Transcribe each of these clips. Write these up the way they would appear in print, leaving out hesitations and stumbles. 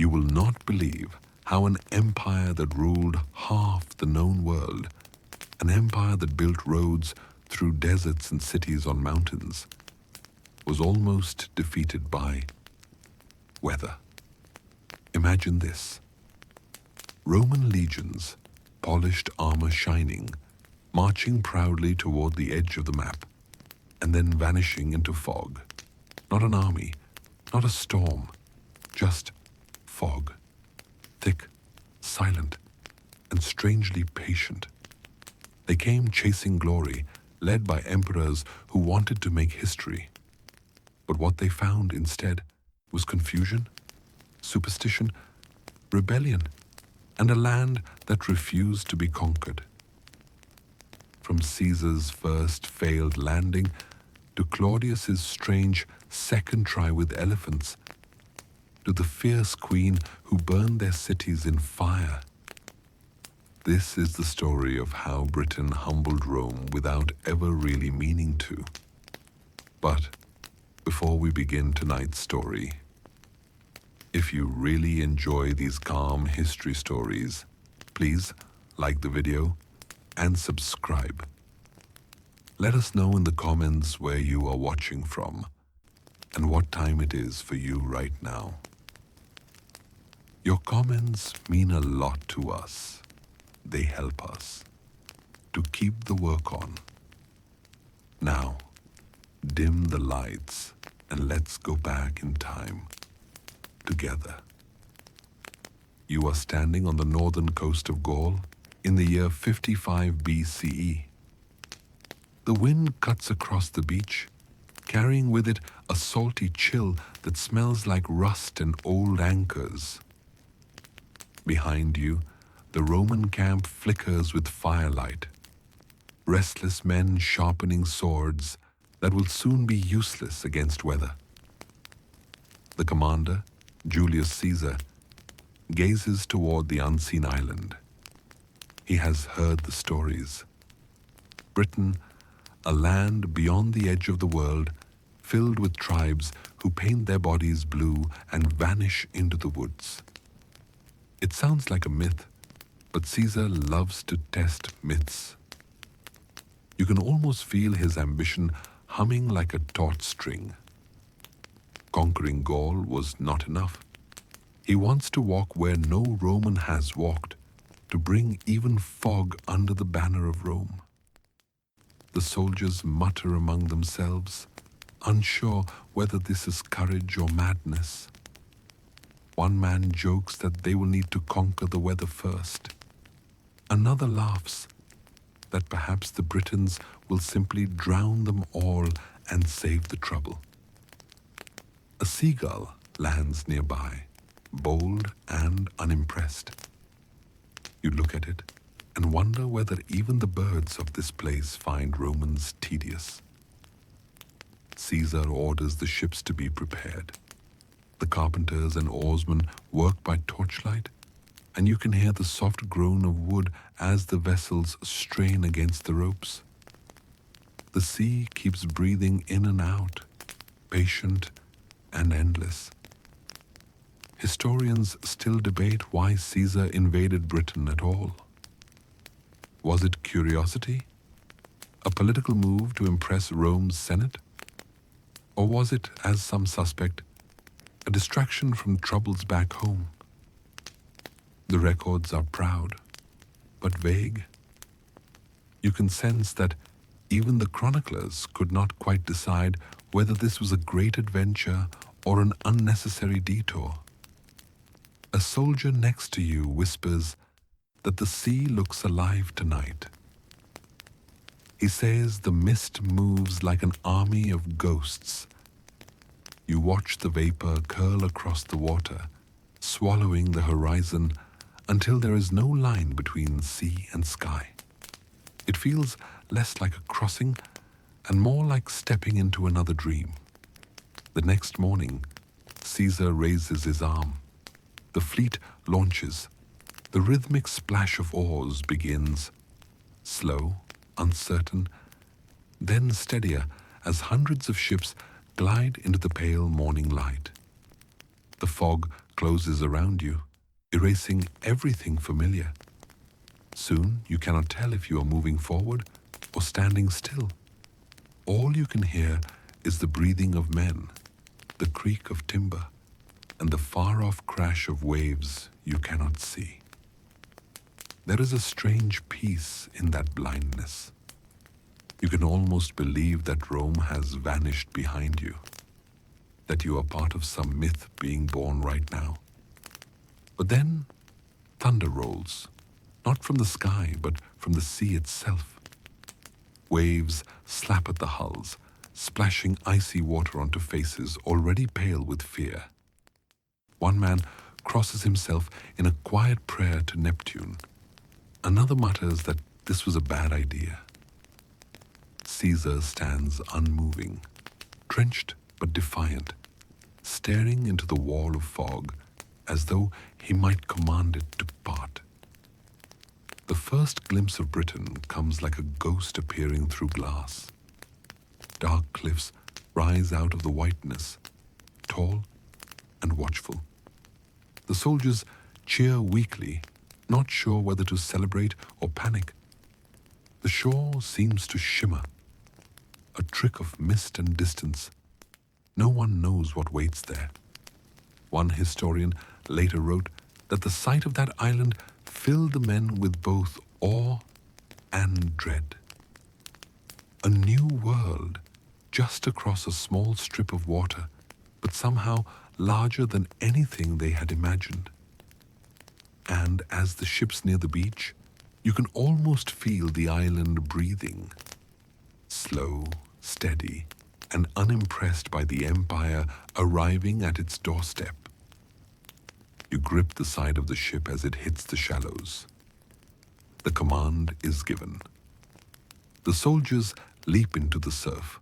You will not believe how an empire that ruled half the known world, an empire that built roads through deserts and cities on mountains, was almost defeated by weather. Imagine this. Roman legions, polished armor shining, marching proudly toward the edge of the map, and then vanishing into fog. Not an army, not a storm, just fog. Thick, silent, and strangely patient. They came chasing glory, led by emperors who wanted to make history. But what they found instead was confusion, superstition, rebellion, and a land that refused to be conquered. From Caesar's first failed landing to Claudius's strange second try with elephants, to the fierce queen who burned their cities in fire. This is the story of how Britain humbled Rome without ever really meaning to. But before we begin tonight's story, if you really enjoy these calm history stories, please like the video and subscribe. Let us know in the comments where you are watching from and what time it is for you right now. Your comments mean a lot to us. They help us to keep the work on. Now, dim the lights and let's go back in time together. You are standing on the northern coast of Gaul in the year 55 BCE. The wind cuts across the beach, carrying with it a salty chill that smells like rust and old anchors. Behind you, the Roman camp flickers with firelight. Restless men sharpening swords that will soon be useless against weather. The commander, Julius Caesar, gazes toward the unseen island. He has heard the stories. Britain, a land beyond the edge of the world, filled with tribes who paint their bodies blue and vanish into the woods. It sounds like a myth, but Caesar loves to test myths. You can almost feel his ambition humming like a taut string. Conquering Gaul was not enough. He wants to walk where no Roman has walked, to bring even fog under the banner of Rome. The soldiers mutter among themselves, unsure whether this is courage or madness. One man jokes that they will need to conquer the weather first. Another laughs that perhaps the Britons will simply drown them all and save the trouble. A seagull lands nearby, bold and unimpressed. You look at it and wonder whether even the birds of this place find Romans tedious. Caesar orders the ships to be prepared. The carpenters and oarsmen work by torchlight, and you can hear the soft groan of wood as the vessels strain against the ropes. The sea keeps breathing in and out, patient and endless. Historians still debate why Caesar invaded Britain at all. Was it curiosity? A political move to impress Rome's Senate? Or was it, as some suspect, a distraction from troubles back home? The records are proud, but vague. You can sense that even the chroniclers could not quite decide whether this was a great adventure or an unnecessary detour. A soldier next to you whispers that the sea looks alive tonight. He says the mist moves like an army of ghosts. You watch the vapor curl across the water, swallowing the horizon until there is no line between sea and sky. It feels less like a crossing and more like stepping into another dream. The next morning, Caesar raises his arm. The fleet launches. The rhythmic splash of oars begins. Slow, uncertain, then steadier as hundreds of ships glide into the pale morning light. The fog closes around you, erasing everything familiar. Soon you cannot tell if you are moving forward or standing still. All you can hear is the breathing of men, the creak of timber, and the far-off crash of waves you cannot see. There is a strange peace in that blindness. You can almost believe that Rome has vanished behind you, that you are part of some myth being born right now. But then thunder rolls, not from the sky, but from the sea itself. Waves slap at the hulls, splashing icy water onto faces already pale with fear. One man crosses himself in a quiet prayer to Neptune. Another mutters that this was a bad idea. Caesar stands unmoving, drenched but defiant, staring into the wall of fog as though he might command it to part. The first glimpse of Britain comes like a ghost appearing through glass. Dark cliffs rise out of the whiteness, tall and watchful. The soldiers cheer weakly, not sure whether to celebrate or panic. The shore seems to shimmer, a trick of mist and distance. No one knows what waits there. One historian later wrote that the sight of that island filled the men with both awe and dread. A new world just across a small strip of water, but somehow larger than anything they had imagined. And as the ships near the beach, you can almost feel the island breathing, slow, steady, and unimpressed by the empire arriving at its doorstep. You grip the side of the ship as it hits the shallows. The command is given. The soldiers leap into the surf,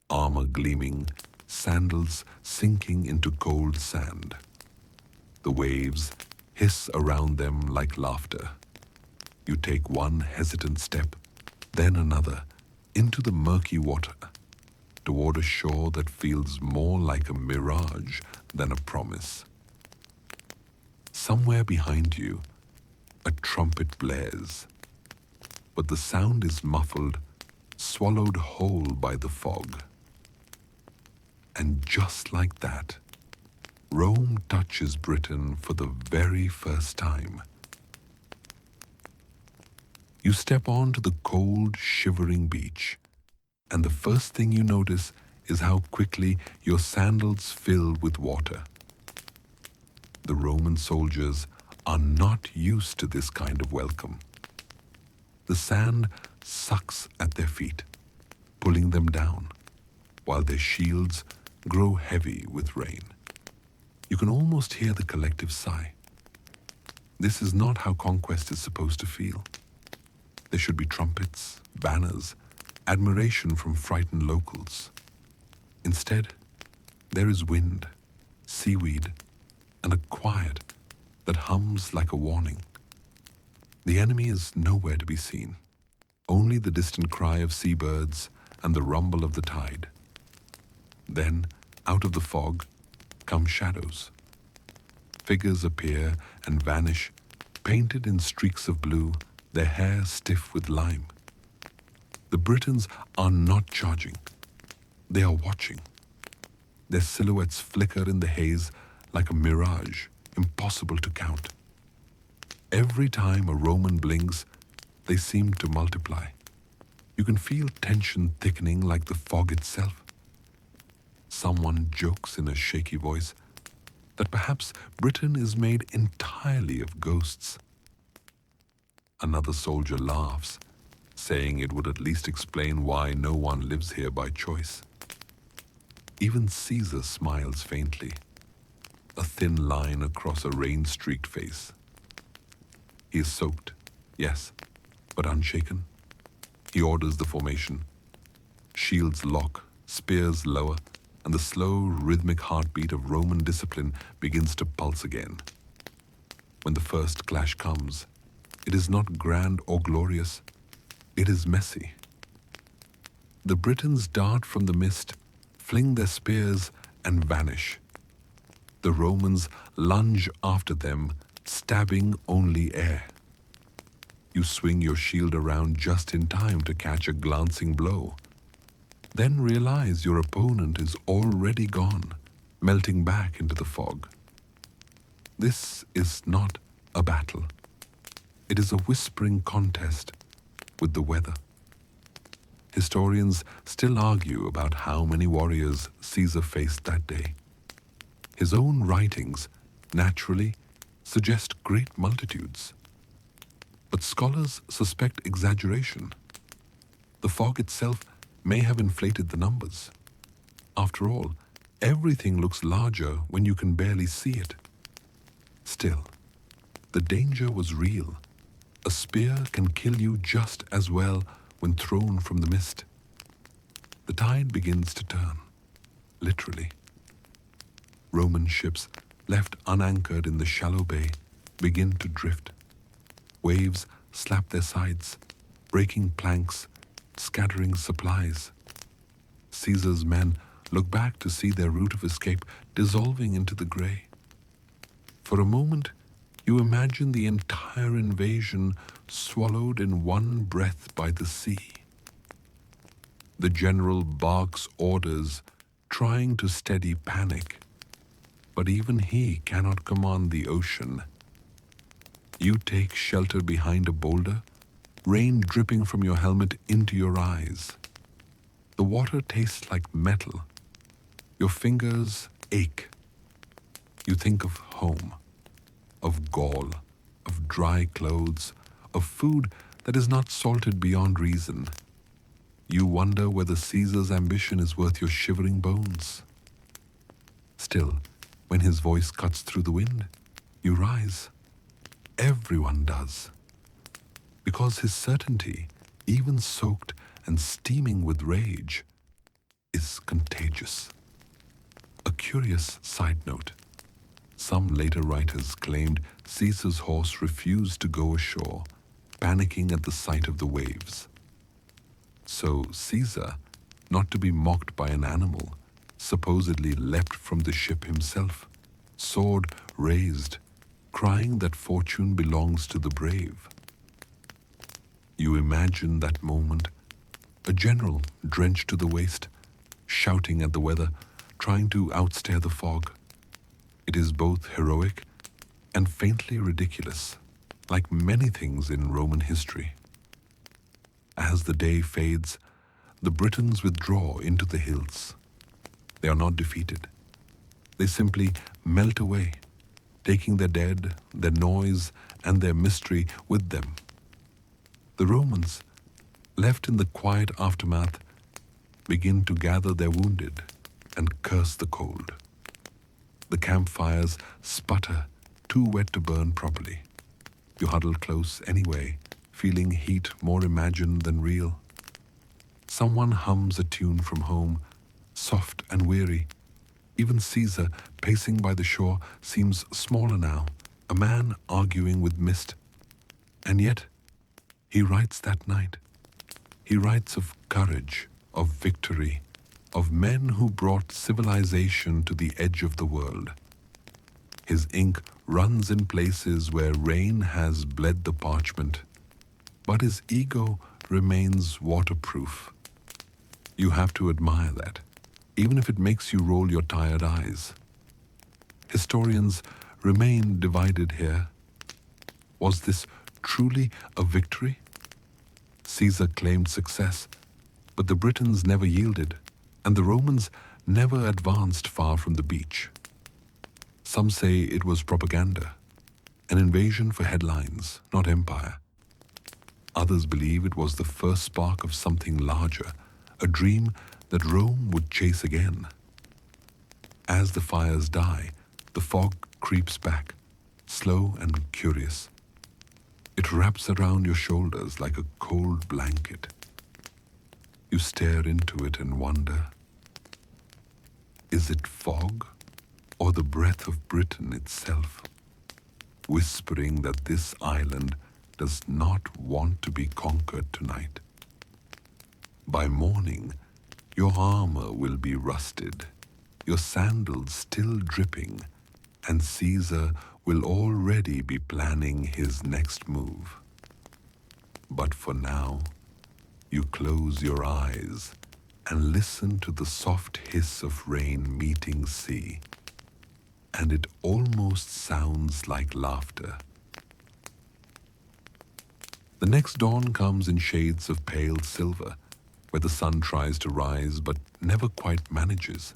armor gleaming, sandals sinking into cold sand. The waves hiss around them like laughter. You take one hesitant step, then another, into the murky water, toward a shore that feels more like a mirage than a promise. Somewhere behind you, a trumpet blares, but the sound is muffled, swallowed whole by the fog. And just like that, Rome touches Britain for the very first time. You step onto the cold, shivering beach, and the first thing you notice is how quickly your sandals fill with water. The Roman soldiers are not used to this kind of welcome. The sand sucks at their feet, pulling them down, while their shields grow heavy with rain. You can almost hear the collective sigh. This is not how conquest is supposed to feel. There should be trumpets, banners, admiration from frightened locals. Instead, there is wind, seaweed, and a quiet that hums like a warning. The enemy is nowhere to be seen, only the distant cry of seabirds and the rumble of the tide. Then, out of the fog, come shadows. Figures appear and vanish, painted in streaks of blue, their hair stiff with lime. The Britons are not charging. They are watching. Their silhouettes flicker in the haze like a mirage, impossible to count. Every time a Roman blinks, they seem to multiply. You can feel tension thickening like the fog itself. Someone jokes in a shaky voice that perhaps Britain is made entirely of ghosts. Another soldier laughs, saying it would at least explain why no one lives here by choice. Even Caesar smiles faintly, a thin line across a rain-streaked face. He is soaked, yes, but unshaken. He orders the formation. Shields lock, spears lower, and the slow, rhythmic heartbeat of Roman discipline begins to pulse again. When the first clash comes, it is not grand or glorious, it is messy. The Britons dart from the mist, fling their spears, and vanish. The Romans lunge after them, stabbing only air. You swing your shield around just in time to catch a glancing blow, then realize your opponent is already gone, melting back into the fog. This is not a battle. It is a whispering contest with the weather. Historians still argue about how many warriors Caesar faced that day. His own writings, naturally, suggest great multitudes. But scholars suspect exaggeration. The fog itself may have inflated the numbers. After all, everything looks larger when you can barely see it. Still, the danger was real. A spear can kill you just as well when thrown from the mist. The tide begins to turn, literally. Roman ships, left unanchored in the shallow bay, begin to drift. Waves slap their sides, breaking planks, scattering supplies. Caesar's men look back to see their route of escape dissolving into the grey. For a moment, you imagine the entire invasion swallowed in one breath by the sea. The general barks orders, trying to steady panic, but even he cannot command the ocean. You take shelter behind a boulder, rain dripping from your helmet into your eyes. The water tastes like metal. Your fingers ache. You think of home, of gall, of dry clothes, of food that is not salted beyond reason. You wonder whether Caesar's ambition is worth your shivering bones. Still, when his voice cuts through the wind, you rise. Everyone does. Because his certainty, even soaked and steaming with rage, is contagious. A curious side note. Some later writers claimed Caesar's horse refused to go ashore, panicking at the sight of the waves. So Caesar, not to be mocked by an animal, supposedly leapt from the ship himself, sword raised, crying that fortune belongs to the brave. You imagine that moment, a general drenched to the waist, shouting at the weather, trying to outstare the fog. It is both heroic and faintly ridiculous, like many things in Roman history. As the day fades, the Britons withdraw into the hills. They are not defeated. They simply melt away, taking their dead, their noise, and their mystery with them. The Romans, left in the quiet aftermath, begin to gather their wounded and curse the cold. The campfires sputter, too wet to burn properly. You huddle close anyway, feeling heat more imagined than real. Someone hums a tune from home, soft and weary. Even Caesar, pacing by the shore, seems smaller now, a man arguing with mist. And yet, he writes that night. He writes of courage, of victory, of men who brought civilization to the edge of the world. His ink runs in places where rain has bled the parchment, but his ego remains waterproof. You have to admire that, even if it makes you roll your tired eyes. Historians remain divided here. Was this truly a victory? Caesar claimed success, but the Britons never yielded, and the Romans never advanced far from the beach. Some say it was propaganda, an invasion for headlines, not empire. Others believe it was the first spark of something larger, a dream that Rome would chase again. As the fires die, the fog creeps back, slow and curious. It wraps around your shoulders like a cold blanket. You stare into it and wonder, is it fog or the breath of Britain itself, whispering that this island does not want to be conquered tonight? By morning, your armor will be rusted, your sandals still dripping, and Caesar will already be planning his next move. But for now, you close your eyes and listen to the soft hiss of rain meeting sea, and it almost sounds like laughter. The next dawn comes in shades of pale silver, where the sun tries to rise but never quite manages.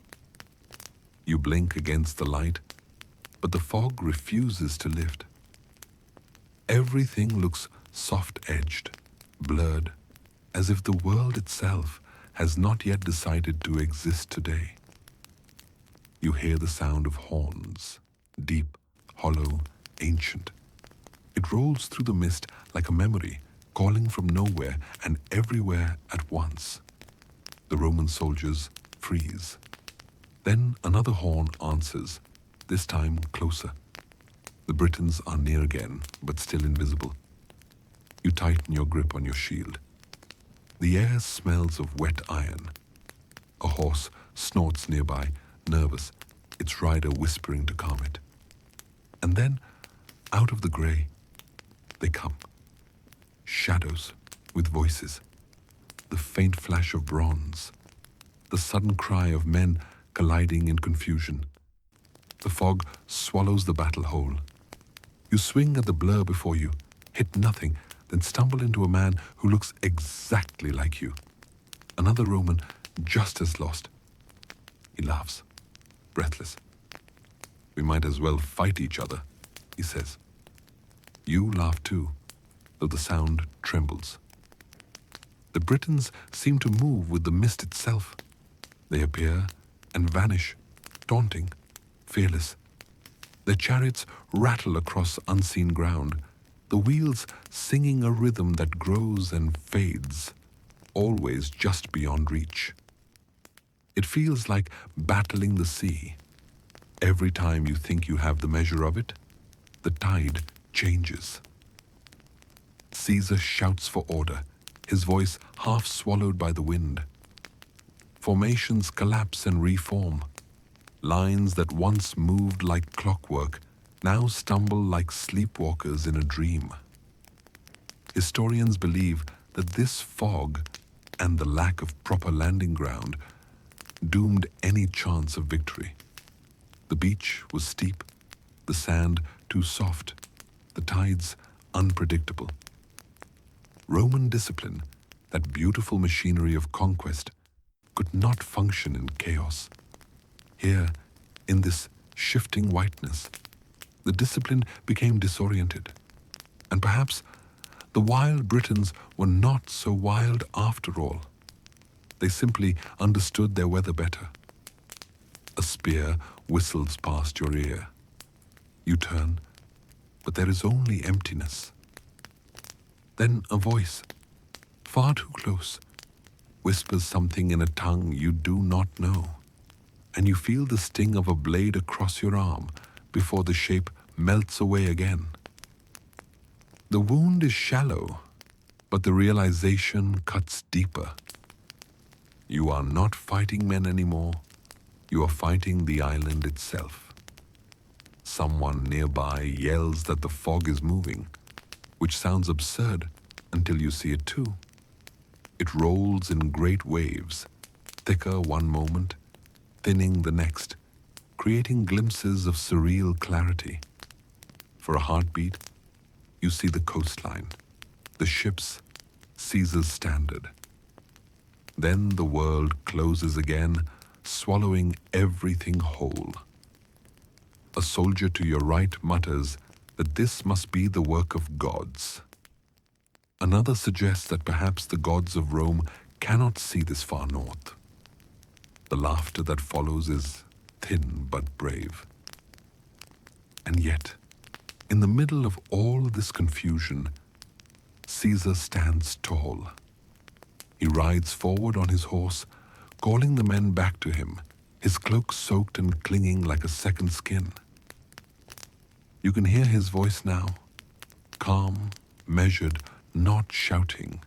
You blink against the light, but the fog refuses to lift. Everything looks soft-edged, blurred, as if the world itself has not yet decided to exist today. You hear the sound of horns, deep, hollow, ancient. It rolls through the mist like a memory, calling from nowhere and everywhere at once. The Roman soldiers freeze. Then another horn answers, this time closer. The Britons are near again, but still invisible. You tighten your grip on your shield. The air smells of wet iron. A horse snorts nearby, nervous, its rider whispering to calm it. And then, out of the grey, they come. Shadows with voices. The faint flash of bronze. The sudden cry of men colliding in confusion. The fog swallows the battle whole. You swing at the blur before you, hit nothing, then stumble into a man who looks exactly like you. Another Roman, just as lost. He laughs, breathless. We might as well fight each other, he says. You laugh too, though the sound trembles. The Britons seem to move with the mist itself. They appear and vanish, daunting, fearless. Their chariots rattle across unseen ground, the wheels singing a rhythm that grows and fades, always just beyond reach. It feels like battling the sea. Every time you think you have the measure of it, the tide changes. Caesar shouts for order, his voice half swallowed by the wind. Formations collapse and reform. Lines that once moved like clockwork now stumble like sleepwalkers in a dream. Historians believe that this fog and the lack of proper landing ground doomed any chance of victory. The beach was steep, the sand too soft, the tides unpredictable. Roman discipline, that beautiful machinery of conquest, could not function in chaos. Here, in this shifting whiteness, the discipline became disoriented. And perhaps the wild Britons were not so wild after all. They simply understood their weather better. A spear whistles past your ear. You turn, but there is only emptiness. Then a voice, far too close, whispers something in a tongue you do not know, and you feel the sting of a blade across your arm before the shape melts away again. The wound is shallow, but the realization cuts deeper. You are not fighting men anymore. You are fighting the island itself. Someone nearby yells that the fog is moving, which sounds absurd until you see it too. It rolls in great waves, thicker one moment, thinning the next, creating glimpses of surreal clarity. For a heartbeat, you see the coastline, the ships, Caesar's standard. Then the world closes again, swallowing everything whole. A soldier to your right mutters that this must be the work of gods. Another suggests that perhaps the gods of Rome cannot see this far north. The laughter that follows is thin but brave. And yet, in the middle of all this confusion, Caesar stands tall. He rides forward on his horse, calling the men back to him, his cloak soaked and clinging like a second skin. You can hear his voice now, calm, measured, not shouting.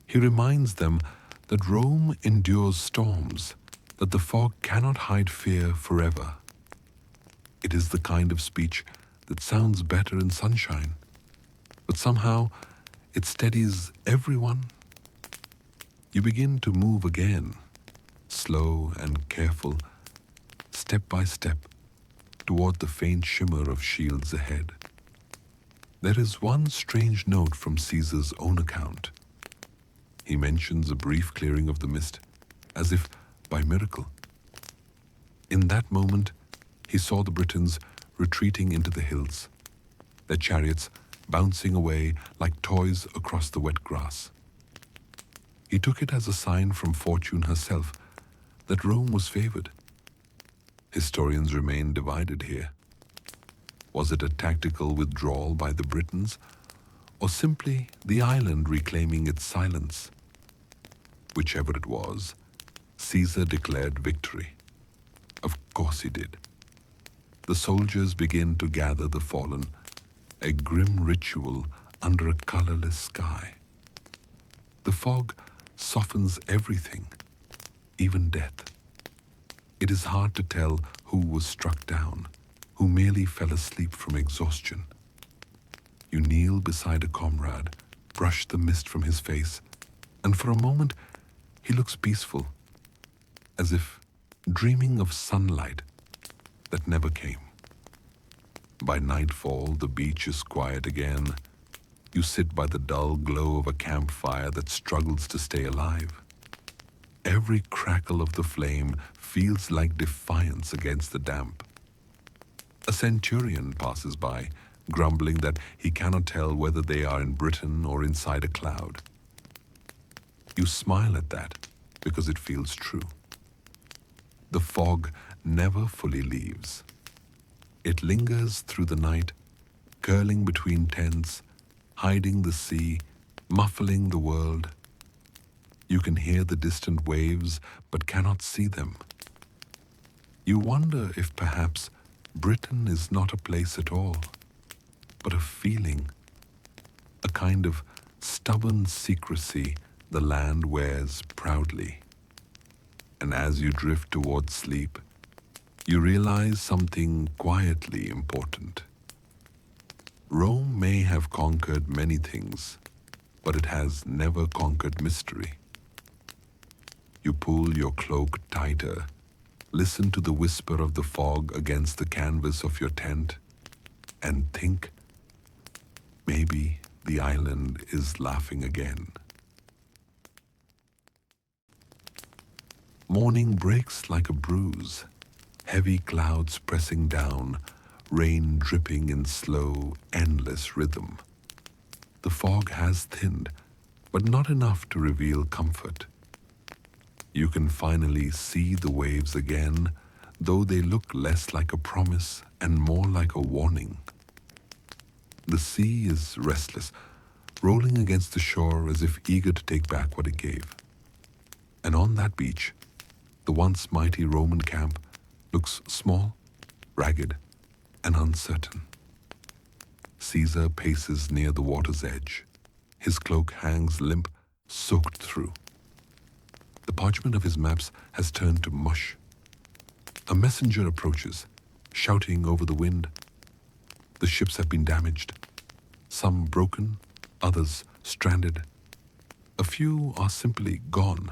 He reminds them that Rome endures storms, that the fog cannot hide fear forever. It is the kind of speech that sounds better in sunshine, but somehow it steadies everyone. You begin to move again, slow and careful, step by step, toward the faint shimmer of shields ahead. There is one strange note from Caesar's own account. He mentions a brief clearing of the mist, as if by miracle. In that moment, he saw the Britons retreating into the hills, their chariots bouncing away like toys across the wet grass. He took it as a sign from Fortune herself that Rome was favored. Historians remain divided here. Was it a tactical withdrawal by the Britons, or simply the island reclaiming its silence? Whichever it was, Caesar declared victory. Of course he did. The soldiers begin to gather the fallen, a grim ritual under a colorless sky. The fog softens everything, even death. It is hard to tell who was struck down, who merely fell asleep from exhaustion. You kneel beside a comrade, brush the mist from his face, and for a moment he looks peaceful, as if dreaming of sunlight that never came. By nightfall, the beach is quiet again. You sit by the dull glow of a campfire that struggles to stay alive. Every crackle of the flame feels like defiance against the damp. A centurion passes by, grumbling that he cannot tell whether they are in Britain or inside a cloud. You smile at that because it feels true. The fog never fully leaves. It lingers through the night, curling between tents, hiding the sea, muffling the world. You can hear the distant waves, but cannot see them. You wonder if perhaps Britain is not a place at all, but a feeling, a kind of stubborn secrecy the land wears proudly. And as you drift towards sleep, you realize something quietly important. Rome may have conquered many things, but it has never conquered mystery. You pull your cloak tighter, listen to the whisper of the fog against the canvas of your tent, and think, maybe the island is laughing again. Morning breaks like a bruise, heavy clouds pressing down, rain dripping in slow, endless rhythm. The fog has thinned, but not enough to reveal comfort. You can finally see the waves again, though they look less like a promise and more like a warning. The sea is restless, rolling against the shore as if eager to take back what it gave. And on that beach, the once mighty Roman camp looks small, ragged, and uncertain. Caesar paces near the water's edge. His cloak hangs limp, soaked through. The parchment of his maps has turned to mush. A messenger approaches, shouting over the wind. The ships have been damaged, some broken, others stranded. A few are simply gone,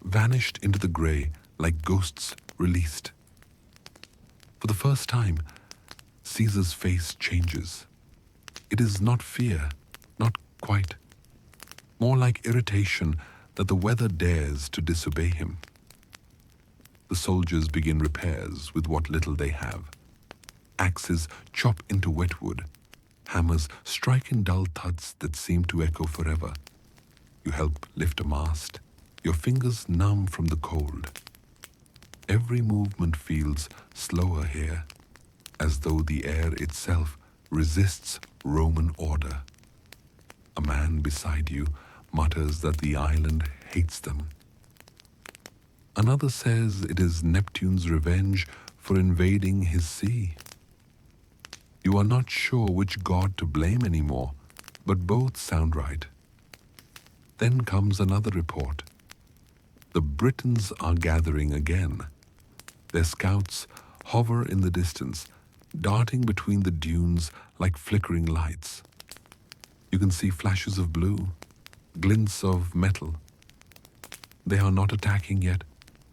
vanished into the grey like ghosts released. For the first time, Caesar's face changes. It is not fear, not quite. More like irritation that the weather dares to disobey him. The soldiers begin repairs with what little they have. Axes chop into wet wood. Hammers strike in dull thuds that seem to echo forever. You help lift a mast, your fingers numb from the cold. Every movement feels slower here, as though the air itself resists Roman order. A man beside you mutters that the island hates them. Another says it is Neptune's revenge for invading his sea. You are not sure which god to blame anymore, but both sound right. Then comes another report. The Britons are gathering again. Their scouts hover in the distance, darting between the dunes like flickering lights. You can see flashes of blue, glints of metal. They are not attacking yet,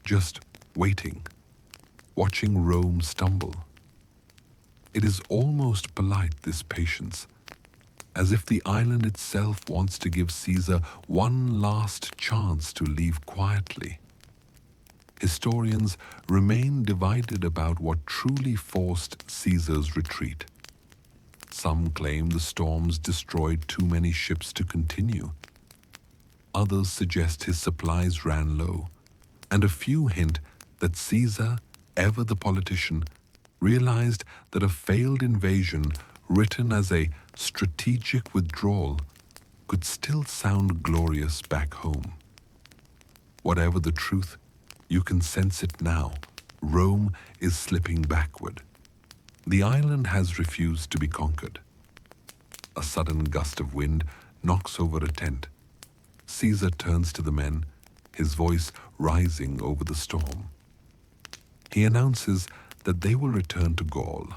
just waiting, watching Rome stumble. It is almost polite, this patience, as if the island itself wants to give Caesar one last chance to leave quietly. Historians remain divided about what truly forced Caesar's retreat. Some claim the storms destroyed too many ships to continue. Others suggest his supplies ran low, and a few hint that Caesar, ever the politician, realized that a failed invasion written as a strategic withdrawal could still sound glorious back home. Whatever the truth, you can sense it now. Rome is slipping backward. The island has refused to be conquered. A sudden gust of wind knocks over a tent. Caesar turns to the men, his voice rising over the storm. He announces that they will return to Gaul,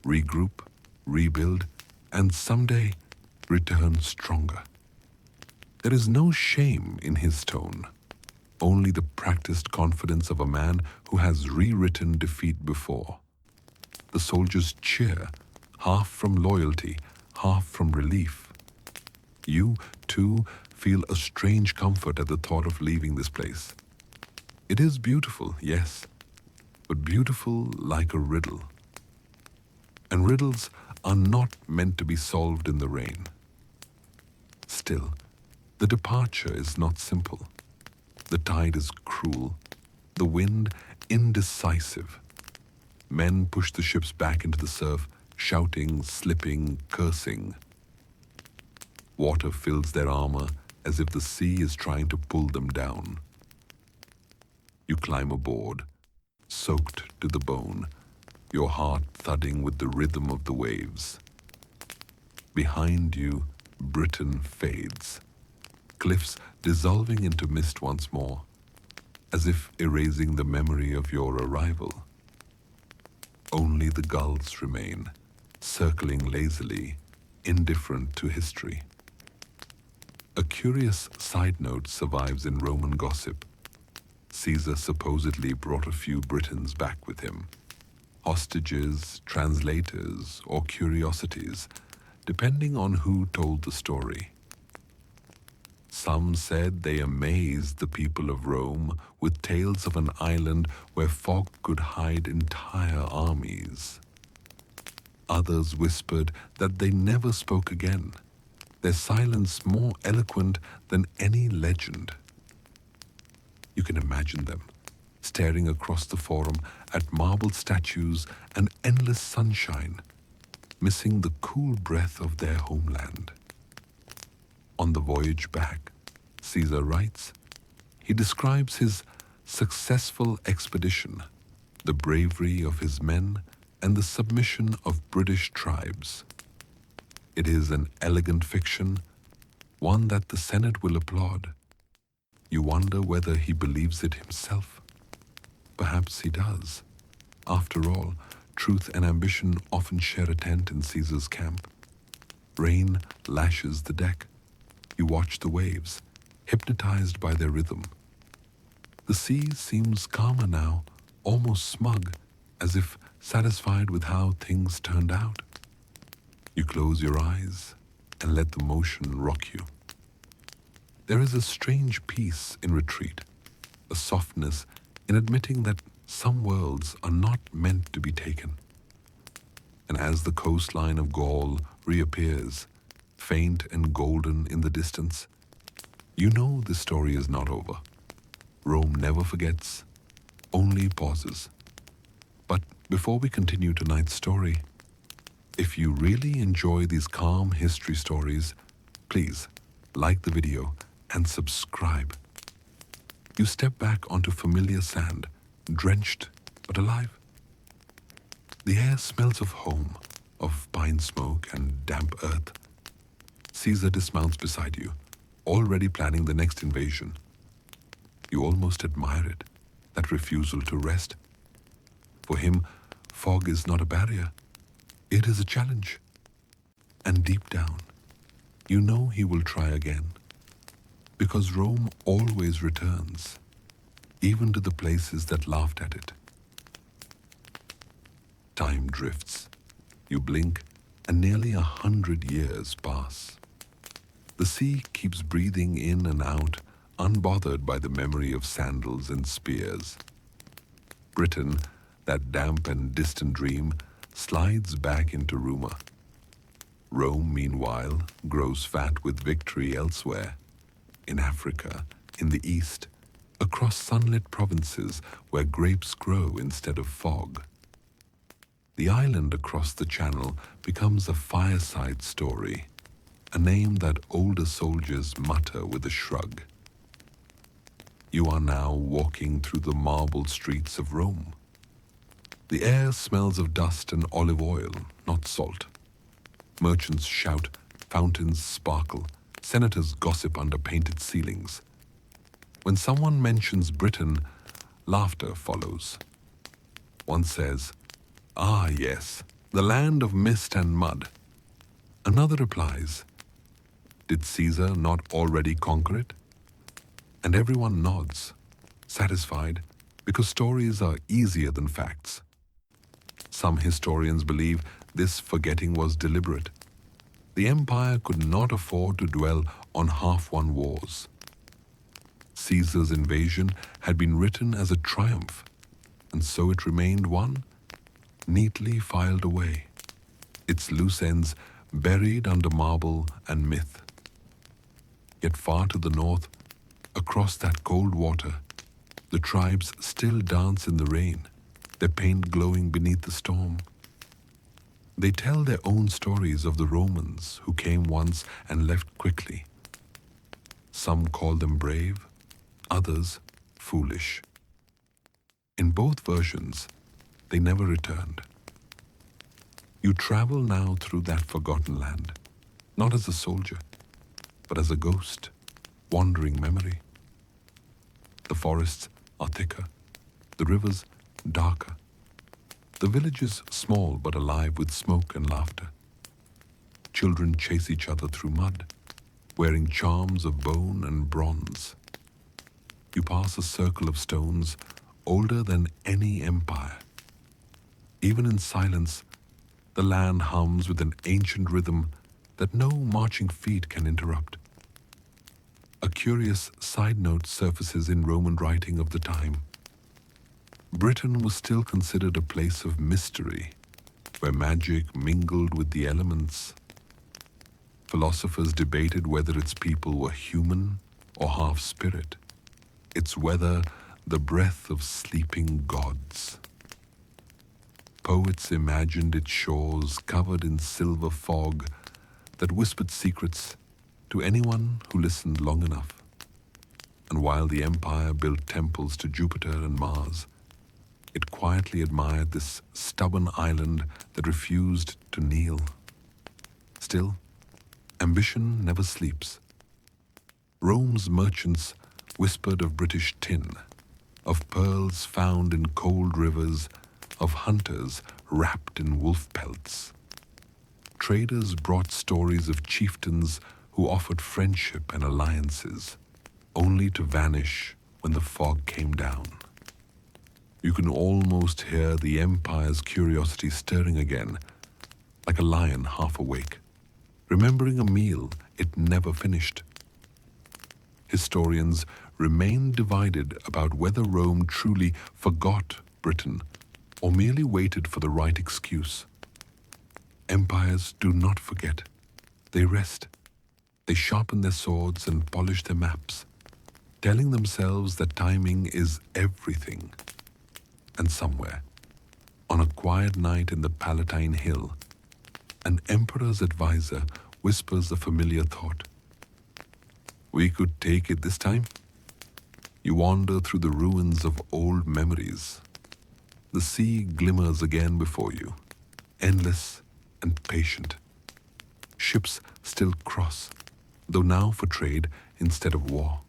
regroup, rebuild, and someday return stronger. There is no shame in his tone, only the practiced confidence of a man who has rewritten defeat before. The soldiers cheer, half from loyalty, half from relief. You, too, feel a strange comfort at the thought of leaving this place. It is beautiful, yes, but beautiful like a riddle. And riddles are not meant to be solved in the rain. Still, the departure is not simple. The tide is cruel, the wind indecisive. Men push the ships back into the surf, shouting, slipping, cursing. Water fills their armor as if the sea is trying to pull them down. You climb aboard, soaked to the bone, your heart thudding with the rhythm of the waves. Behind you, Britain fades, cliffs dissolving into mist once more, as if erasing the memory of your arrival. Only the gulls remain, circling lazily, indifferent to history. A curious side note survives in Roman gossip. Caesar supposedly brought a few Britons back with him. Hostages, translators, or curiosities, depending on who told the story. Some said they amazed the people of Rome with tales of an island where fog could hide entire armies. Others whispered that they never spoke again, their silence more eloquent than any legend. You can imagine them, staring across the forum at marble statues and endless sunshine, missing the cool breath of their homeland. On the voyage back, Caesar writes, he describes his successful expedition, the bravery of his men, and the submission of British tribes. It is an elegant fiction, one that the Senate will applaud. You wonder whether he believes it himself. Perhaps he does. After all, truth and ambition often share a tent in Caesar's camp. Rain lashes the deck. You watch the waves, hypnotized by their rhythm. The sea seems calmer now, almost smug, as if satisfied with how things turned out. You close your eyes and let the motion rock you. There is a strange peace in retreat, a softness in admitting that some worlds are not meant to be taken. And as the coastline of Gaul reappears, faint and golden in the distance, you know the story is not over. Rome never forgets, only pauses. But before we continue tonight's story, if you really enjoy these calm history stories, please like the video and subscribe. You step back onto familiar sand, drenched but alive. The air smells of home, of pine smoke and damp earth. Caesar dismounts beside you, already planning the next invasion. You almost admire it, that refusal to rest. For him, fog is not a barrier, It is a challenge. And deep down, you know he will try again. Because Rome always returns, even to the places that laughed at it. Time drifts. You blink, and nearly 100 years pass. The sea keeps breathing in and out, unbothered by the memory of sandals and spears. Britain, that damp and distant dream, slides back into rumor. Rome, meanwhile, grows fat with victory elsewhere. In Africa, in the east, across sunlit provinces where grapes grow instead of fog. The island across the channel becomes a fireside story, a name that older soldiers mutter with a shrug. You are now walking through the marble streets of Rome. The air smells of dust and olive oil, not salt. Merchants shout, fountains sparkle, senators gossip under painted ceilings. When someone mentions Britain, laughter follows. One says, "Ah, yes, the land of mist and mud." Another replies, "Did Caesar not already conquer it?" And everyone nods, satisfied, because stories are easier than facts. Some historians believe this forgetting was deliberate. The empire could not afford to dwell on half-won wars. Caesar's invasion had been written as a triumph, and so it remained one, neatly filed away, its loose ends buried under marble and myth. Yet far to the north, across that cold water, the tribes still dance in the rain, their paint glowing beneath the storm. They tell their own stories of the Romans who came once and left quickly. Some call them brave, others foolish. In both versions, they never returned. You travel now through that forgotten land, not as a soldier, but as a ghost, wandering memory. The forests are thicker, the rivers darker, the villages small but alive with smoke and laughter. Children chase each other through mud, wearing charms of bone and bronze. You pass a circle of stones older than any empire. Even in silence, the land hums with an ancient rhythm that no marching feet can interrupt. A curious side note surfaces in Roman writing of the time. Britain was still considered a place of mystery, where magic mingled with the elements. Philosophers debated whether its people were human or half spirit, its weather the breath of sleeping gods. Poets imagined its shores covered in silver fog that whispered secrets to anyone who listened long enough. And while the empire built temples to Jupiter and Mars, it quietly admired this stubborn island that refused to kneel. Still, ambition never sleeps. Rome's merchants whispered of British tin, of pearls found in cold rivers, of hunters wrapped in wolf pelts. Traders brought stories of chieftains who offered friendship and alliances, only to vanish when the fog came down. You can almost hear the empire's curiosity stirring again, like a lion half awake, remembering a meal it never finished. Historians remain divided about whether Rome truly forgot Britain or merely waited for the right excuse. Empires do not forget. They rest. They sharpen their swords and polish their maps, telling themselves that timing is everything. And somewhere, on a quiet night in the Palatine Hill, an emperor's advisor whispers a familiar thought. We could take it this time. You wander through the ruins of old memories. The sea glimmers again before you, endless and patient. Ships still cross, though now for trade instead of war.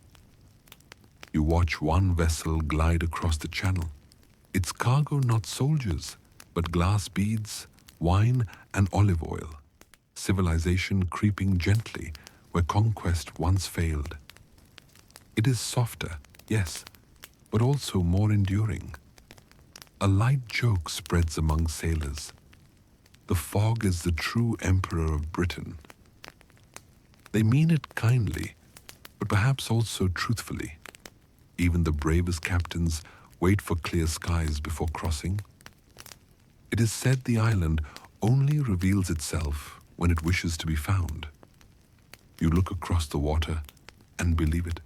You watch one vessel glide across the channel, its cargo not soldiers, but glass beads, wine and olive oil, civilization creeping gently where conquest once failed. It is softer, yes, but also more enduring. A light joke spreads among sailors. The fog is the true emperor of Britain. They mean it kindly, but perhaps also truthfully. Even the bravest captains wait for clear skies before crossing. It is said the island only reveals itself when it wishes to be found. You look across the water and believe it.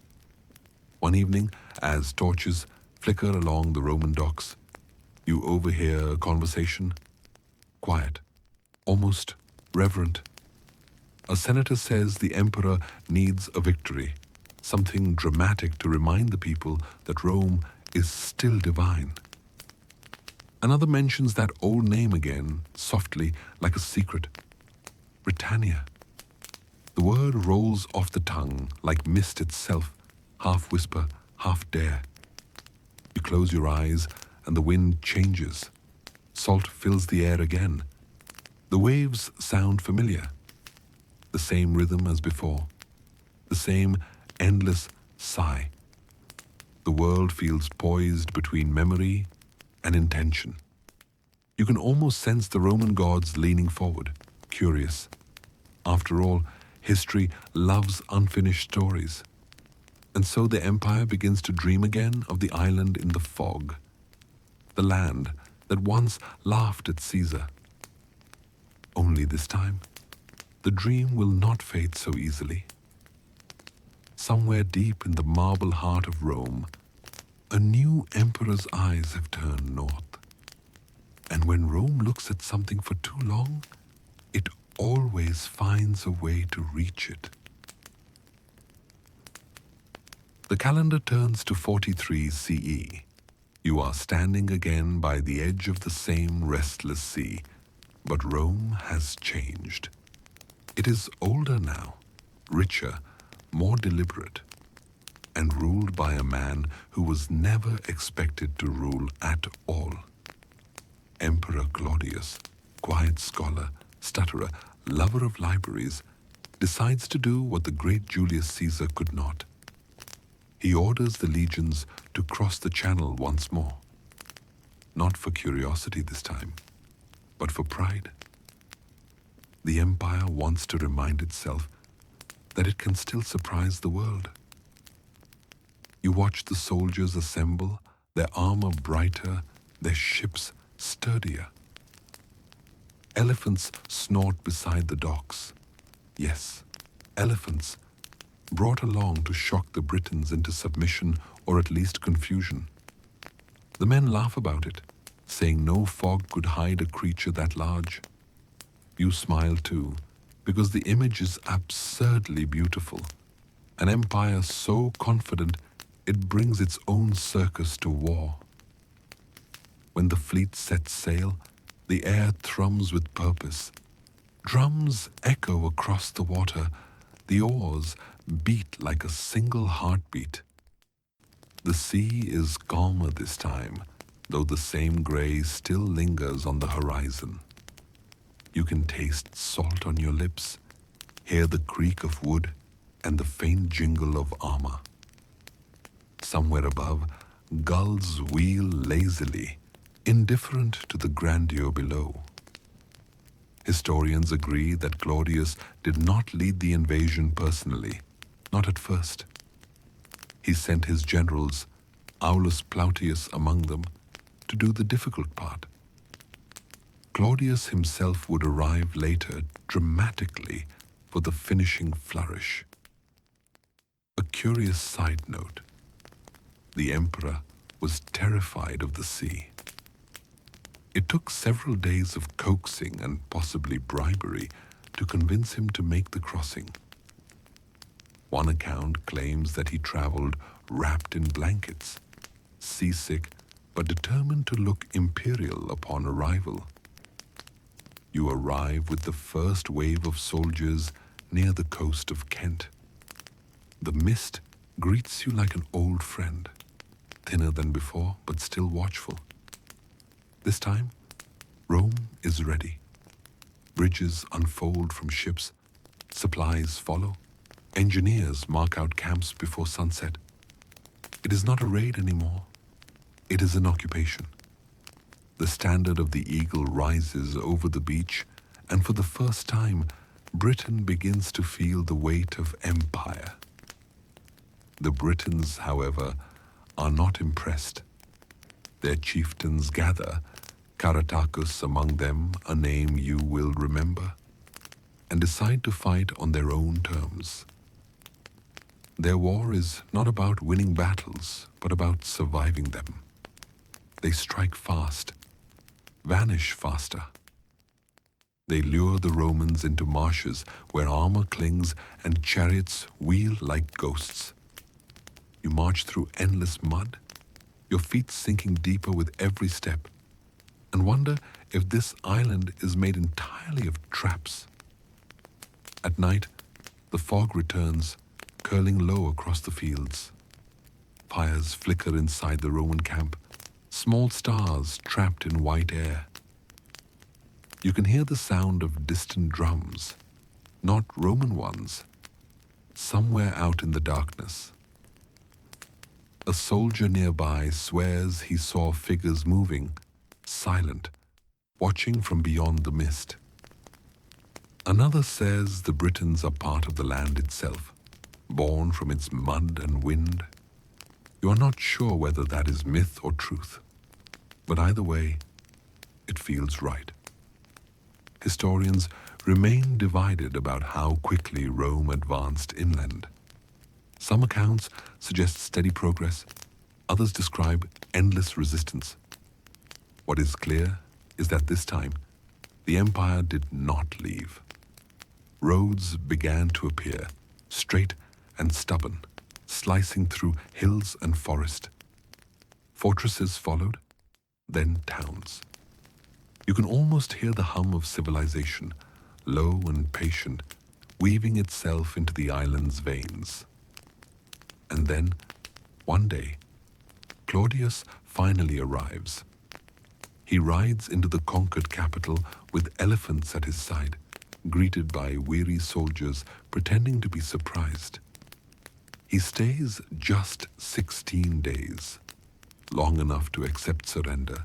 One evening, as torches flicker along the Roman docks, you overhear a conversation, quiet, almost reverent. A senator says the emperor needs a victory, something dramatic to remind the people that Rome is still divine. Another mentions that old name again, softly, like a secret, Britannia. The word rolls off the tongue like mist itself, half whisper, half dare. You close your eyes and the wind changes. Salt fills the air again. The waves sound familiar. The same rhythm as before. The same endless sigh. The world feels poised between memory and intention. You can almost sense the Roman gods leaning forward, curious. After all, history loves unfinished stories. And so the empire begins to dream again of the island in the fog, the land that once laughed at Caesar. Only this time, the dream will not fade so easily. Somewhere deep in the marble heart of Rome, a new emperor's eyes have turned north. And when Rome looks at something for too long, it always finds a way to reach it. The calendar turns to 43 CE. You are standing again by the edge of the same restless sea, but Rome has changed. It is older now, richer, more deliberate, and ruled by a man who was never expected to rule at all. Emperor Claudius, quiet scholar, stutterer, lover of libraries, decides to do what the great Julius Caesar could not. He orders the legions to cross the channel once more. Not for curiosity this time, but for pride. The empire wants to remind itself that it can still surprise the world. You watch the soldiers assemble, their armor brighter, their ships sturdier. Elephants snort beside the docks. Yes, elephants, brought along to shock the Britons into submission or at least confusion. The men laugh about it, saying no fog could hide a creature that large. You smile too, because the image is absurdly beautiful. An empire so confident it brings its own circus to war. When the fleet sets sail, the air thrums with purpose. Drums echo across the water. The oars beat like a single heartbeat. The sea is calmer this time, though the same gray still lingers on the horizon. You can taste salt on your lips, hear the creak of wood and the faint jingle of armor. Somewhere above, gulls wheel lazily, indifferent to the grandeur below. Historians agree that Claudius did not lead the invasion personally, not at first. He sent his generals, Aulus Plautius among them, to do the difficult part. Claudius himself would arrive later dramatically for the finishing flourish. A curious side note: the emperor was terrified of the sea. It took several days of coaxing and possibly bribery to convince him to make the crossing. One account claims that he traveled wrapped in blankets, seasick but determined to look imperial upon arrival. You arrive with the first wave of soldiers near the coast of Kent. The mist greets you like an old friend, thinner than before but still watchful. This time, Rome is ready. Bridges unfold from ships, supplies follow, engineers mark out camps before sunset. It is not a raid anymore. It is an occupation. The standard of the eagle rises over the beach, and for the first time, Britain begins to feel the weight of empire. The Britons, however, are not impressed. Their chieftains gather, Caratacus among them, a name you will remember, and decide to fight on their own terms. Their war is not about winning battles, but about surviving them. They strike fast, vanish faster. They lure the Romans into marshes where armor clings and chariots wheel like ghosts. You march through endless mud, your feet sinking deeper with every step, and wonder if this island is made entirely of traps. At night, the fog returns, curling low across the fields. Fires flicker inside the Roman camp, small stars trapped in white air. You can hear the sound of distant drums, not Roman ones, somewhere out in the darkness. A soldier nearby swears he saw figures moving, silent, watching from beyond the mist. Another says the Britons are part of the land itself, born from its mud and wind. You are not sure whether that is myth or truth, but either way, it feels right. Historians remain divided about how quickly Rome advanced inland. Some accounts suggest steady progress, others describe endless resistance. What is clear is that this time, the empire did not leave. Roads began to appear, straight and stubborn, slicing through hills and forest. Fortresses followed, then towns. You can almost hear the hum of civilization, low and patient, weaving itself into the island's veins. And then, one day, Claudius finally arrives. He rides into the conquered capital with elephants at his side, greeted by weary soldiers pretending to be surprised. He stays just 16 days, long enough to accept surrender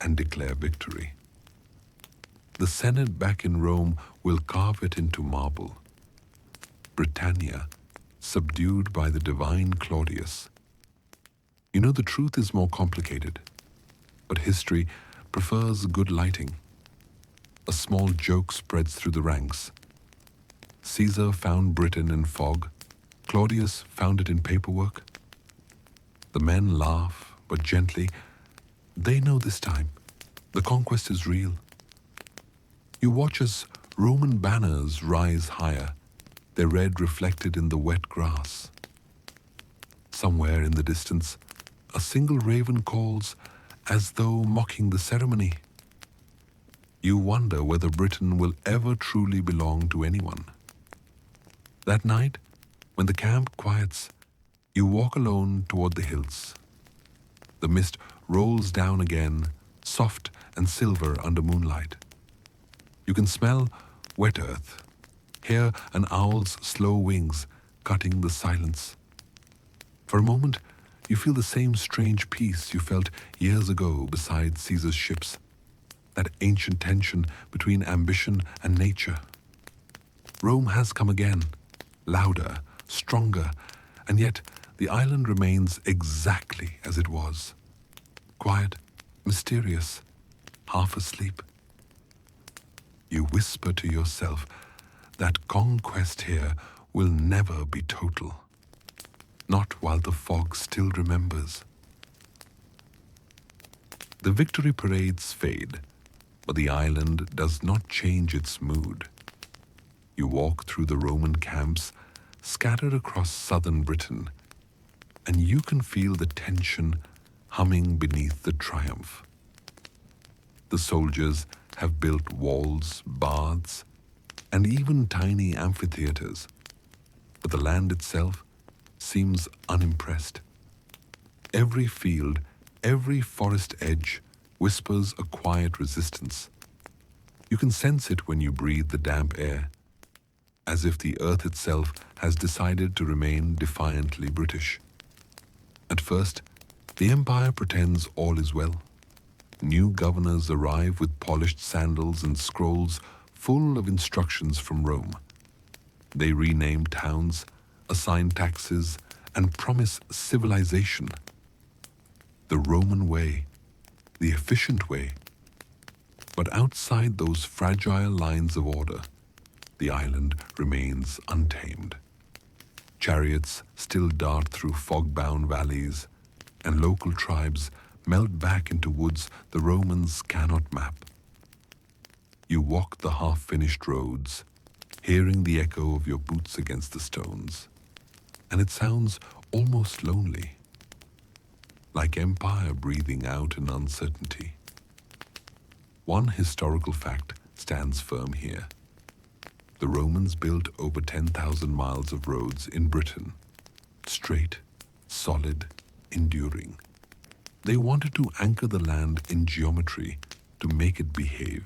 and declare victory. The Senate back in Rome will carve it into marble. Britannia, subdued by the divine Claudius. You know, the truth is more complicated, but history prefers good lighting. A small joke spreads through the ranks. Caesar found Britain in fog. Claudius found it in paperwork. The men laugh, but gently. They know this time. The conquest is real. You watch as Roman banners rise higher, their red reflected in the wet grass. Somewhere in the distance, a single raven calls as though mocking the ceremony. You wonder whether Britain will ever truly belong to anyone. That night, when the camp quiets, you walk alone toward the hills. The mist rolls down again, soft and silver under moonlight. You can smell wet earth, hear an owl's slow wings cutting the silence. For a moment, you feel the same strange peace you felt years ago beside Caesar's ships, that ancient tension between ambition and nature. Rome has come again, louder, stronger, and yet the island remains exactly as it was. Quiet, mysterious, half asleep. You whisper to yourself that conquest here will never be total. Not while the fog still remembers. The victory parades fade, but the island does not change its mood. You walk through the Roman camps scattered across southern Britain, and you can feel the tension humming beneath the triumph. The soldiers have built walls, baths, and even tiny amphitheaters, but the land itself seems unimpressed. Every field, every forest edge whispers a quiet resistance. You can sense it when you breathe the damp air, as if the earth itself has decided to remain defiantly British. At first, the empire pretends all is well. New governors arrive with polished sandals and scrolls full of instructions from Rome. They rename towns, assign taxes, and promise civilization. The Roman way, the efficient way. But outside those fragile lines of order, the island remains untamed. Chariots still dart through fog-bound valleys, and local tribes melt back into woods the Romans cannot map. You walk the half-finished roads, hearing the echo of your boots against the stones, and it sounds almost lonely, like empire breathing out in uncertainty. One historical fact stands firm here. The Romans built over 10,000 miles of roads in Britain, straight, solid, enduring. They wanted to anchor the land in geometry to make it behave.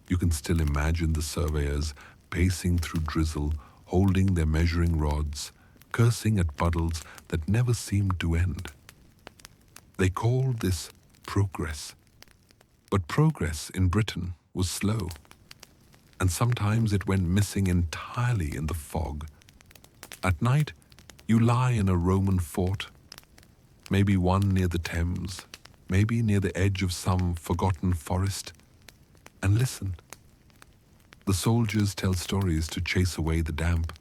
You can still imagine the surveyors pacing through drizzle, holding their measuring rods, cursing at puddles that never seemed to end. They called this progress. But progress in Britain was slow, and sometimes it went missing entirely in the fog. At night, you lie in a Roman fort, maybe one near the Thames, maybe near the edge of some forgotten forest, and listen. The soldiers tell stories to chase away the damp.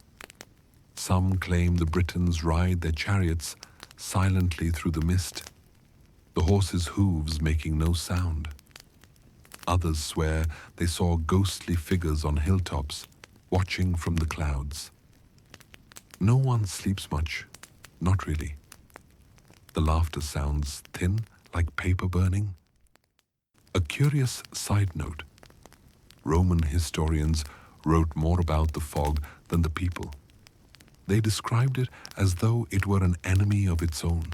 Some claim the Britons ride their chariots silently through the mist, the horses' hooves making no sound. Others swear they saw ghostly figures on hilltops, watching from the clouds. No one sleeps much, not really. The laughter sounds thin, like paper burning. A curious side note. Roman historians wrote more about the fog than the people. They described it as though it were an enemy of its own.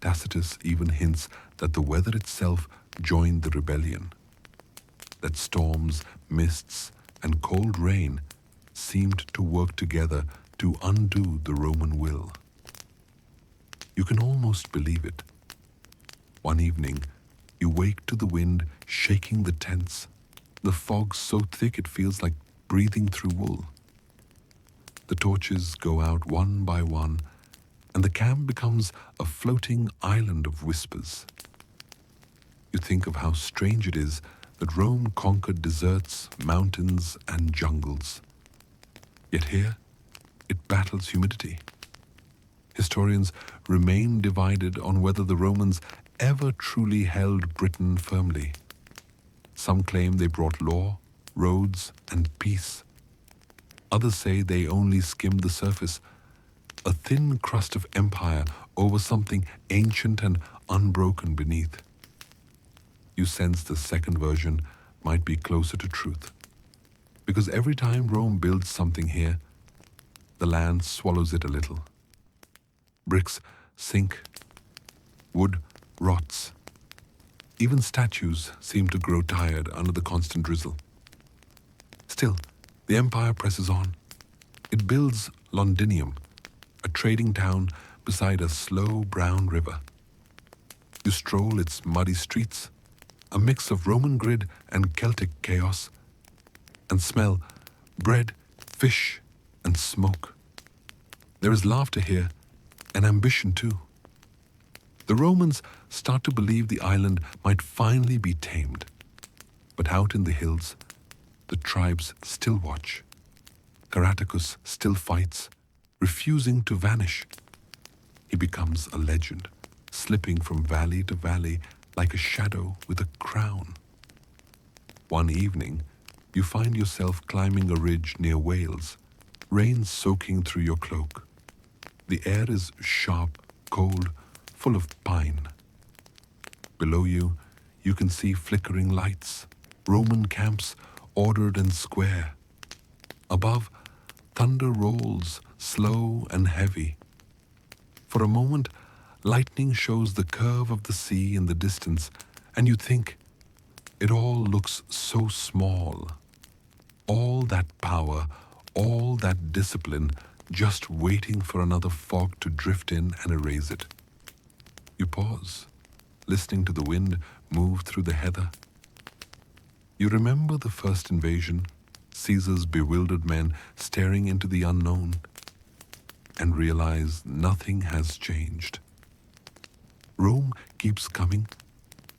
Tacitus even hints that the weather itself joined the rebellion, that storms, mists, and cold rain seemed to work together to undo the Roman will. You can almost believe it. One evening, you wake to the wind shaking the tents, the fog so thick it feels like breathing through wool. The torches go out one by one, and the camp becomes a floating island of whispers. You think of how strange it is that Rome conquered deserts, mountains, and jungles. Yet here, it battles humidity. Historians remain divided on whether the Romans ever truly held Britain firmly. Some claim they brought law, roads, and peace. Others say they only skimmed the surface, a thin crust of empire over something ancient and unbroken beneath. You sense the second version might be closer to truth, because every time Rome builds something here, the land swallows it a little. Bricks sink, wood rots. Even statues seem to grow tired under the constant drizzle. Still, the empire presses on. It builds Londinium, a trading town beside a slow brown river. You stroll its muddy streets, a mix of Roman grid and Celtic chaos, and smell bread, fish, and smoke. There is laughter here, and ambition too. The Romans start to believe the island might finally be tamed. But out in the hills, the tribes still watch. Caratacus still fights, refusing to vanish. He becomes a legend, slipping from valley to valley like a shadow with a crown. One evening, you find yourself climbing a ridge near Wales, rain soaking through your cloak. The air is sharp, cold, full of pine. Below you, you can see flickering lights, Roman camps ordered and square. Above, thunder rolls, slow and heavy. For a moment, lightning shows the curve of the sea in the distance, and you think, It all looks so small. All that power, all that discipline, just waiting for another fog to drift in and erase it. You pause, listening to the wind move through the heather. You remember the first invasion, Caesar's bewildered men staring into the unknown, and realize nothing has changed. Rome keeps coming,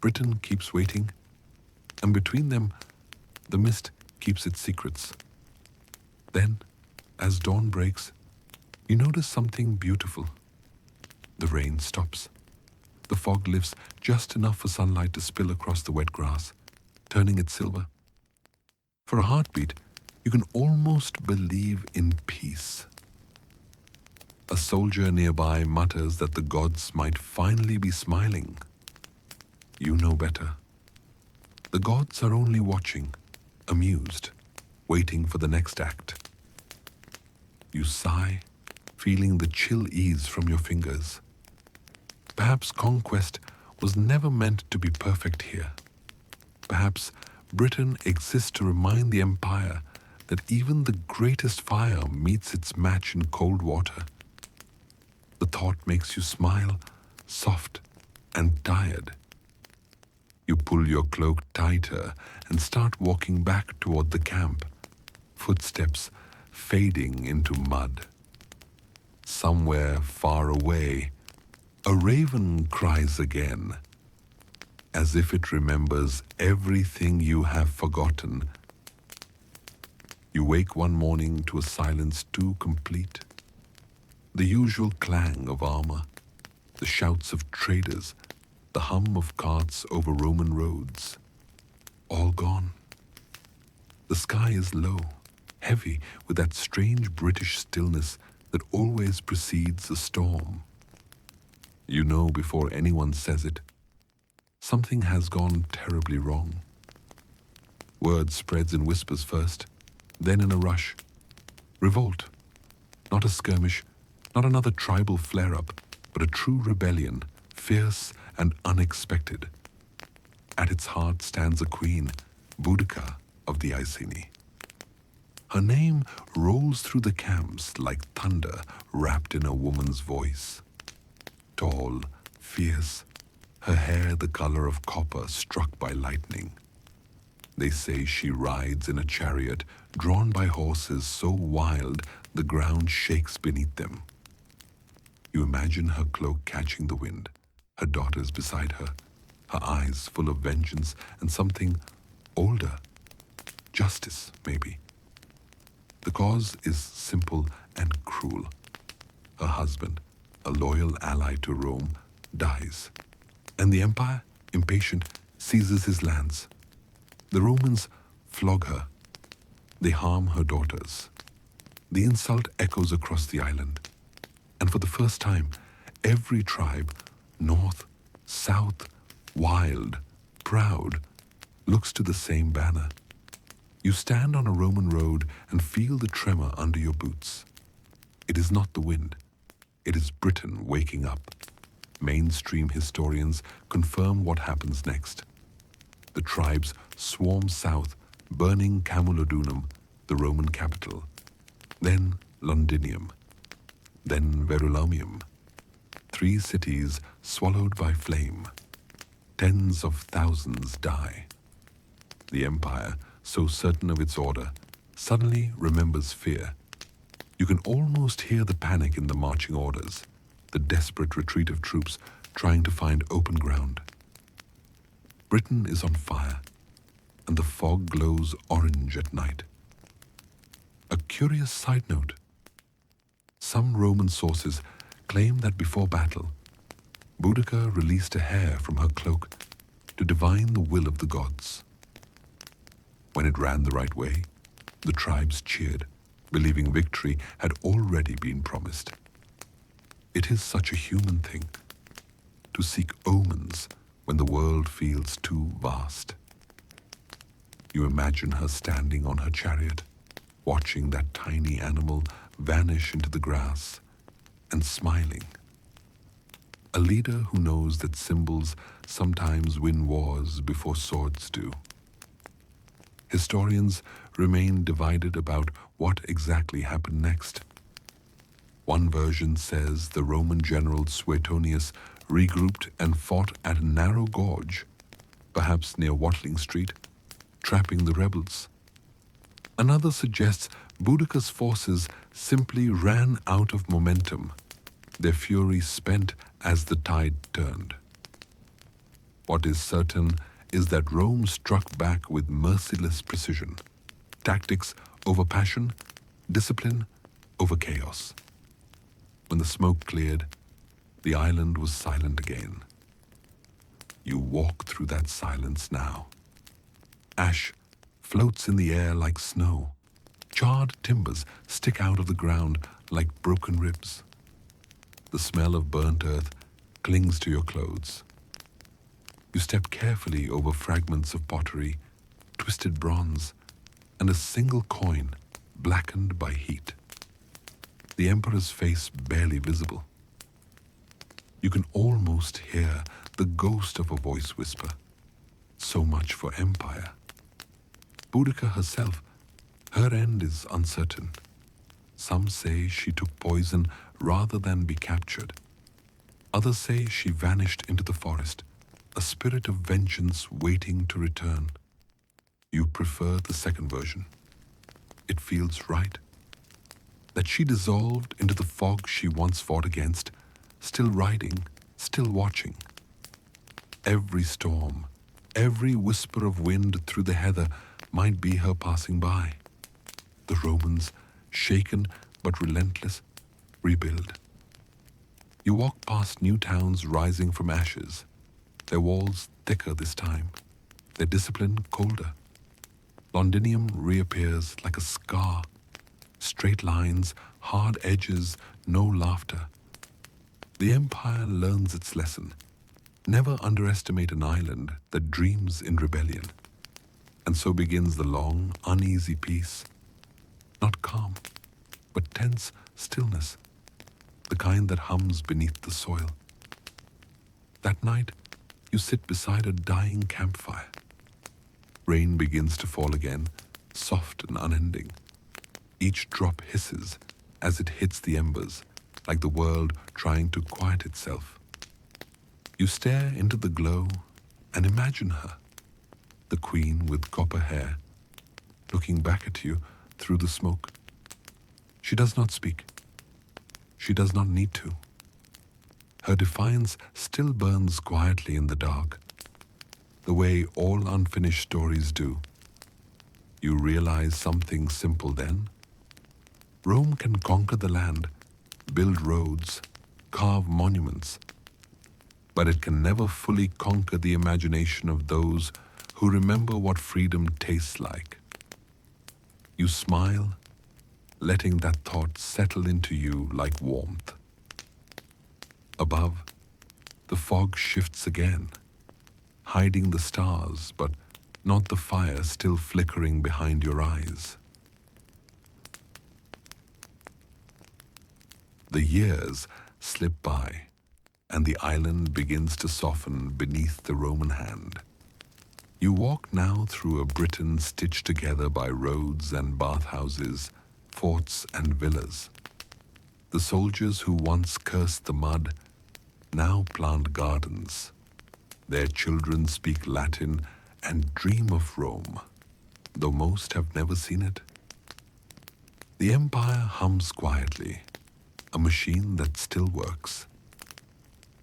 Britain keeps waiting, and between them, the mist keeps its secrets. Then, as dawn breaks, you notice something beautiful. The rain stops. The fog lifts just enough for sunlight to spill across the wet grass, turning it silver. For a heartbeat, you can almost believe in peace. A soldier nearby mutters that the gods might finally be smiling. You know better. The gods are only watching, amused, waiting for the next act. You sigh, feeling the chill ease from your fingers. Perhaps conquest was never meant to be perfect here. Perhaps Britain exists to remind the empire that even the greatest fire meets its match in cold water. The thought makes you smile, soft and tired. You pull your cloak tighter and start walking back toward the camp, footsteps fading into mud. Somewhere far away, a raven cries again, as if it remembers everything you have forgotten. You wake one morning to a silence too complete. The usual clang of armor, the shouts of traders, the hum of carts over Roman roads, all gone. The sky is low, heavy with that strange British stillness that always precedes a storm. You know before anyone says it, something has gone terribly wrong. Word spreads in whispers first, then in a rush. Revolt, not a skirmish, not another tribal flare-up, but a true rebellion, fierce and unexpected. At its heart stands a queen, Boudica of the Iceni. Her name rolls through the camps like thunder wrapped in a woman's voice. Tall, fierce, her hair the color of copper struck by lightning. They say she rides in a chariot drawn by horses so wild the ground shakes beneath them. You imagine her cloak catching the wind, her daughters beside her, her eyes full of vengeance and something older. Justice, maybe. The cause is simple and cruel. Her husband, a loyal ally to Rome, dies, and the empire, impatient, seizes his lands. The Romans flog her. They harm her daughters. The insult echoes across the island, and for the first time, every tribe, north, south, wild, proud, looks to the same banner. You stand on a Roman road and feel the tremor under your boots. It is not the wind. It is Britain waking up. Mainstream historians confirm what happens next. The tribes swarm south, burning Camulodunum, the Roman capital. Then Londinium. Then Verulamium. 3 cities swallowed by flame. Tens of thousands die. The empire, so certain of its order, suddenly remembers fear. You can almost hear the panic in the marching orders, the desperate retreat of troops trying to find open ground. Britain is on fire, and the fog glows orange at night. A curious side note. Some Roman sources claim that before battle, Boudica released a hair from her cloak to divine the will of the gods. When it ran the right way, the tribes cheered, believing victory had already been promised. It is such a human thing, to seek omens when the world feels too vast. You imagine her standing on her chariot, watching that tiny animal vanish into the grass, and smiling. A leader who knows that symbols sometimes win wars before swords do. Historians remain divided about what exactly happened next. One version says the Roman general Suetonius regrouped and fought at a narrow gorge, perhaps near Watling Street, trapping the rebels. Another suggests Boudicca's forces simply ran out of momentum, their fury spent as the tide turned. What is certain is that Rome struck back with merciless precision, tactics over passion, discipline over chaos. When the smoke cleared, the island was silent again. You walk through that silence now. Ash floats in the air like snow. Charred timbers stick out of the ground like broken ribs. The smell of burnt earth clings to your clothes. You step carefully over fragments of pottery, twisted bronze, and a single coin blackened by heat. The emperor's face barely visible. You can almost hear the ghost of a voice whisper, "So much for empire." Boudicca herself, her end is uncertain. Some say she took poison rather than be captured. Others say she vanished into the forest, a spirit of vengeance waiting to return. You prefer the second version. It feels right. That she dissolved into the fog she once fought against, still riding, still watching. Every storm, every whisper of wind through the heather might be her passing by. The Romans, shaken but relentless, rebuild. You walk past new towns rising from ashes, their walls thicker this time, their discipline colder. Londinium reappears like a scar. Straight lines, hard edges, no laughter. The empire learns its lesson. Never underestimate an island that dreams in rebellion. And so begins the long, uneasy peace. Not calm, but tense stillness, the kind that hums beneath the soil. That night, you sit beside a dying campfire. Rain begins to fall again, soft and unending. Each drop hisses as it hits the embers, like the world trying to quiet itself. You stare into the glow and imagine her, the queen with copper hair, looking back at you through the smoke. She does not speak. She does not need to. Her defiance still burns quietly in the dark, the way all unfinished stories do. You realize something simple then. Rome can conquer the land, build roads, carve monuments, but it can never fully conquer the imagination of those who remember what freedom tastes like. You smile, letting that thought settle into you like warmth. Above, the fog shifts again, hiding the stars, but not the fire still flickering behind your eyes. The years slip by, and the island begins to soften beneath the Roman hand. You walk now through a Britain stitched together by roads and bathhouses, forts and villas. The soldiers who once cursed the mud now plant gardens. Their children speak Latin and dream of Rome, though most have never seen it. The empire hums quietly, a machine that still works.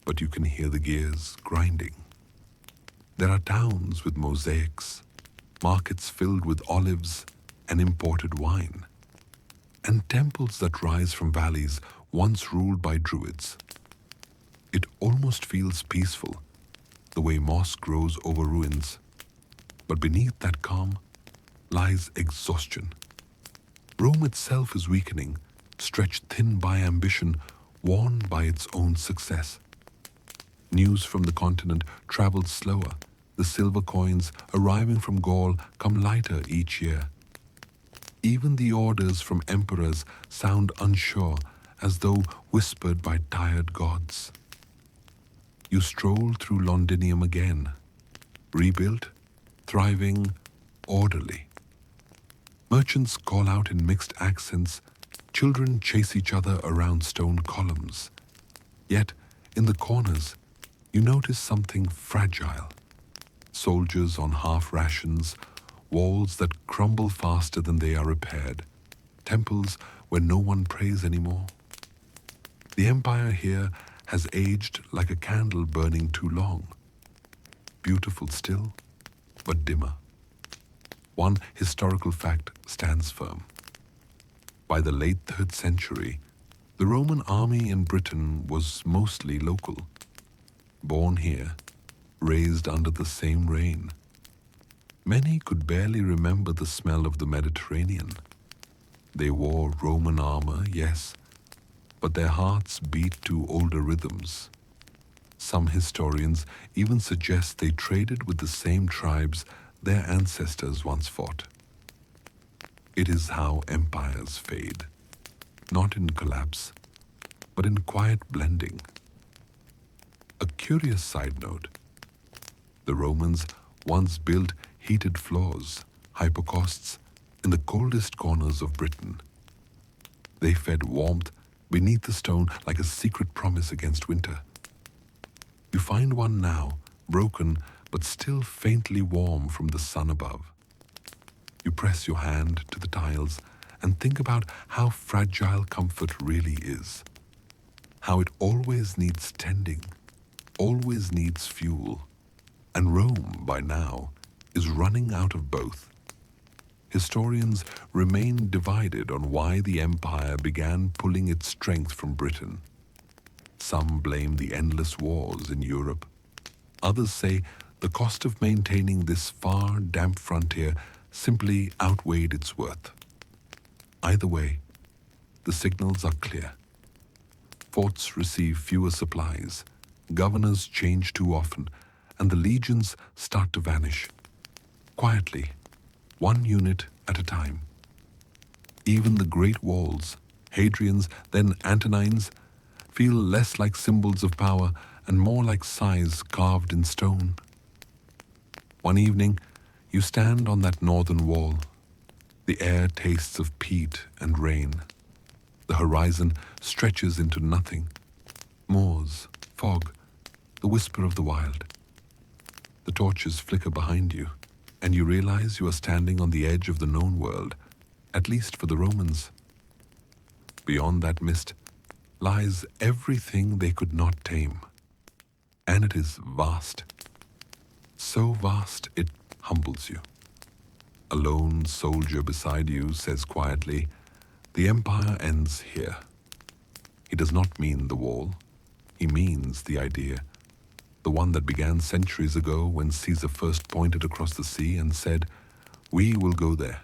But you can hear the gears grinding. There are towns with mosaics, markets filled with olives and imported wine, and temples that rise from valleys once ruled by druids. It almost feels peaceful, the way moss grows over ruins. But beneath that calm lies exhaustion. Rome itself is weakening, stretched thin by ambition, worn by its own success. News from the continent travels slower. The silver coins arriving from Gaul come lighter each year. Even the orders from emperors sound unsure, as though whispered by tired gods. You stroll through Londinium again, rebuilt, thriving, orderly. Merchants call out in mixed accents. Children chase each other around stone columns. Yet, in the corners, you notice something fragile. Soldiers on half rations, walls that crumble faster than they are repaired, temples where no one prays anymore. The empire here has aged like a candle burning too long. Beautiful still, but dimmer. One historical fact stands firm. By the late 3rd century, the Roman army in Britain was mostly local. Born here, raised under the same rain. Many could barely remember the smell of the Mediterranean. They wore Roman armor, yes, but their hearts beat to older rhythms. Some historians even suggest they traded with the same tribes their ancestors once fought. It is how empires fade, not in collapse, but in quiet blending. A curious side note: the Romans once built heated floors, hypocausts, in the coldest corners of Britain. They fed warmth beneath the stone like a secret promise against winter. You find one now, broken but still faintly warm from the sun above. You press your hand to the tiles and think about how fragile comfort really is. How it always needs tending, always needs fuel. And Rome, by now, is running out of both. Historians remain divided on why the empire began pulling its strength from Britain. Some blame the endless wars in Europe. Others say the cost of maintaining this far, damp frontier simply outweighed its worth. Either way, the signals are clear. Forts receive fewer supplies, governors change too often, and the legions start to vanish. Quietly, one unit at a time. Even the great walls, Hadrian's, then Antonines, feel less like symbols of power and more like sighs carved in stone. One evening, you stand on that northern wall. The air tastes of peat and rain. The horizon stretches into nothing. Moors, fog, the whisper of the wild. The torches flicker behind you, and you realize you are standing on the edge of the known world, at least for the Romans. Beyond that mist lies everything they could not tame. And it is vast. So vast it humbles you. A lone soldier beside you says quietly, "The empire ends here." He does not mean the wall. He means the idea. The one that began centuries ago when Caesar first pointed across the sea and said, "We will go there."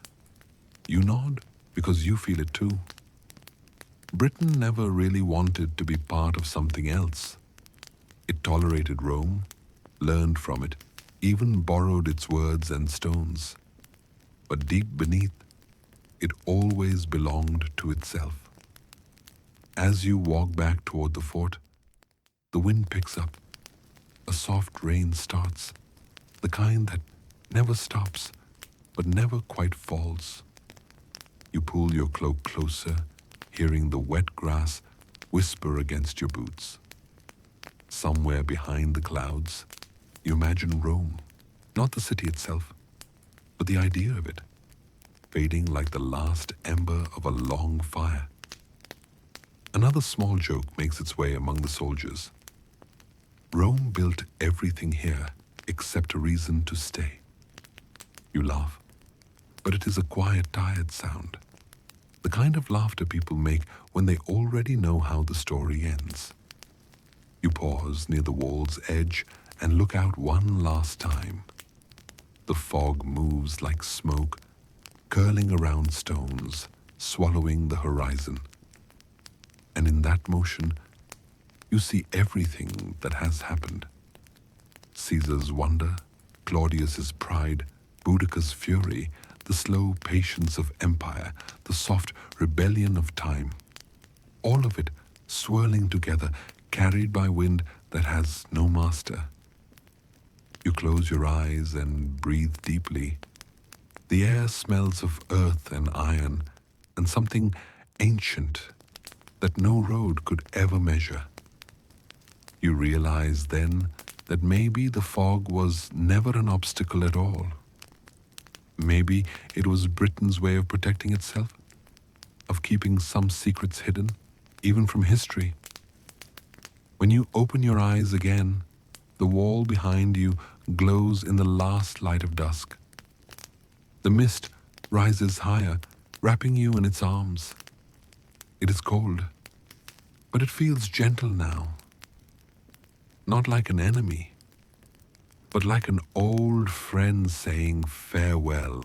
You nod because you feel it too. Britain never really wanted to be part of something else. It tolerated Rome, learned from it, even borrowed its words and stones. But deep beneath, it always belonged to itself. As you walk back toward the fort, the wind picks up. A soft rain starts, the kind that never stops, but never quite falls. You pull your cloak closer, hearing the wet grass whisper against your boots. Somewhere behind the clouds, you imagine Rome, not the city itself, but the idea of it, fading like the last ember of a long fire. Another small joke makes its way among the soldiers. Rome built everything here except a reason to stay. You laugh, but it is a quiet, tired sound. The kind of laughter people make when they already know how the story ends. You pause near the wall's edge and look out one last time. The fog moves like smoke, curling around stones, swallowing the horizon. And in that motion, you see everything that has happened. Caesar's wonder, Claudius's pride, Boudicca's fury, the slow patience of empire, the soft rebellion of time. All of it swirling together, carried by wind that has no master. You close your eyes and breathe deeply. The air smells of earth and iron and something ancient that no road could ever measure. You realize then that maybe the fog was never an obstacle at all. Maybe it was Britain's way of protecting itself, of keeping some secrets hidden, even from history. When you open your eyes again, the wall behind you glows in the last light of dusk. The mist rises higher, wrapping you in its arms. It is cold, but it feels gentle now. Not like an enemy, but like an old friend saying farewell.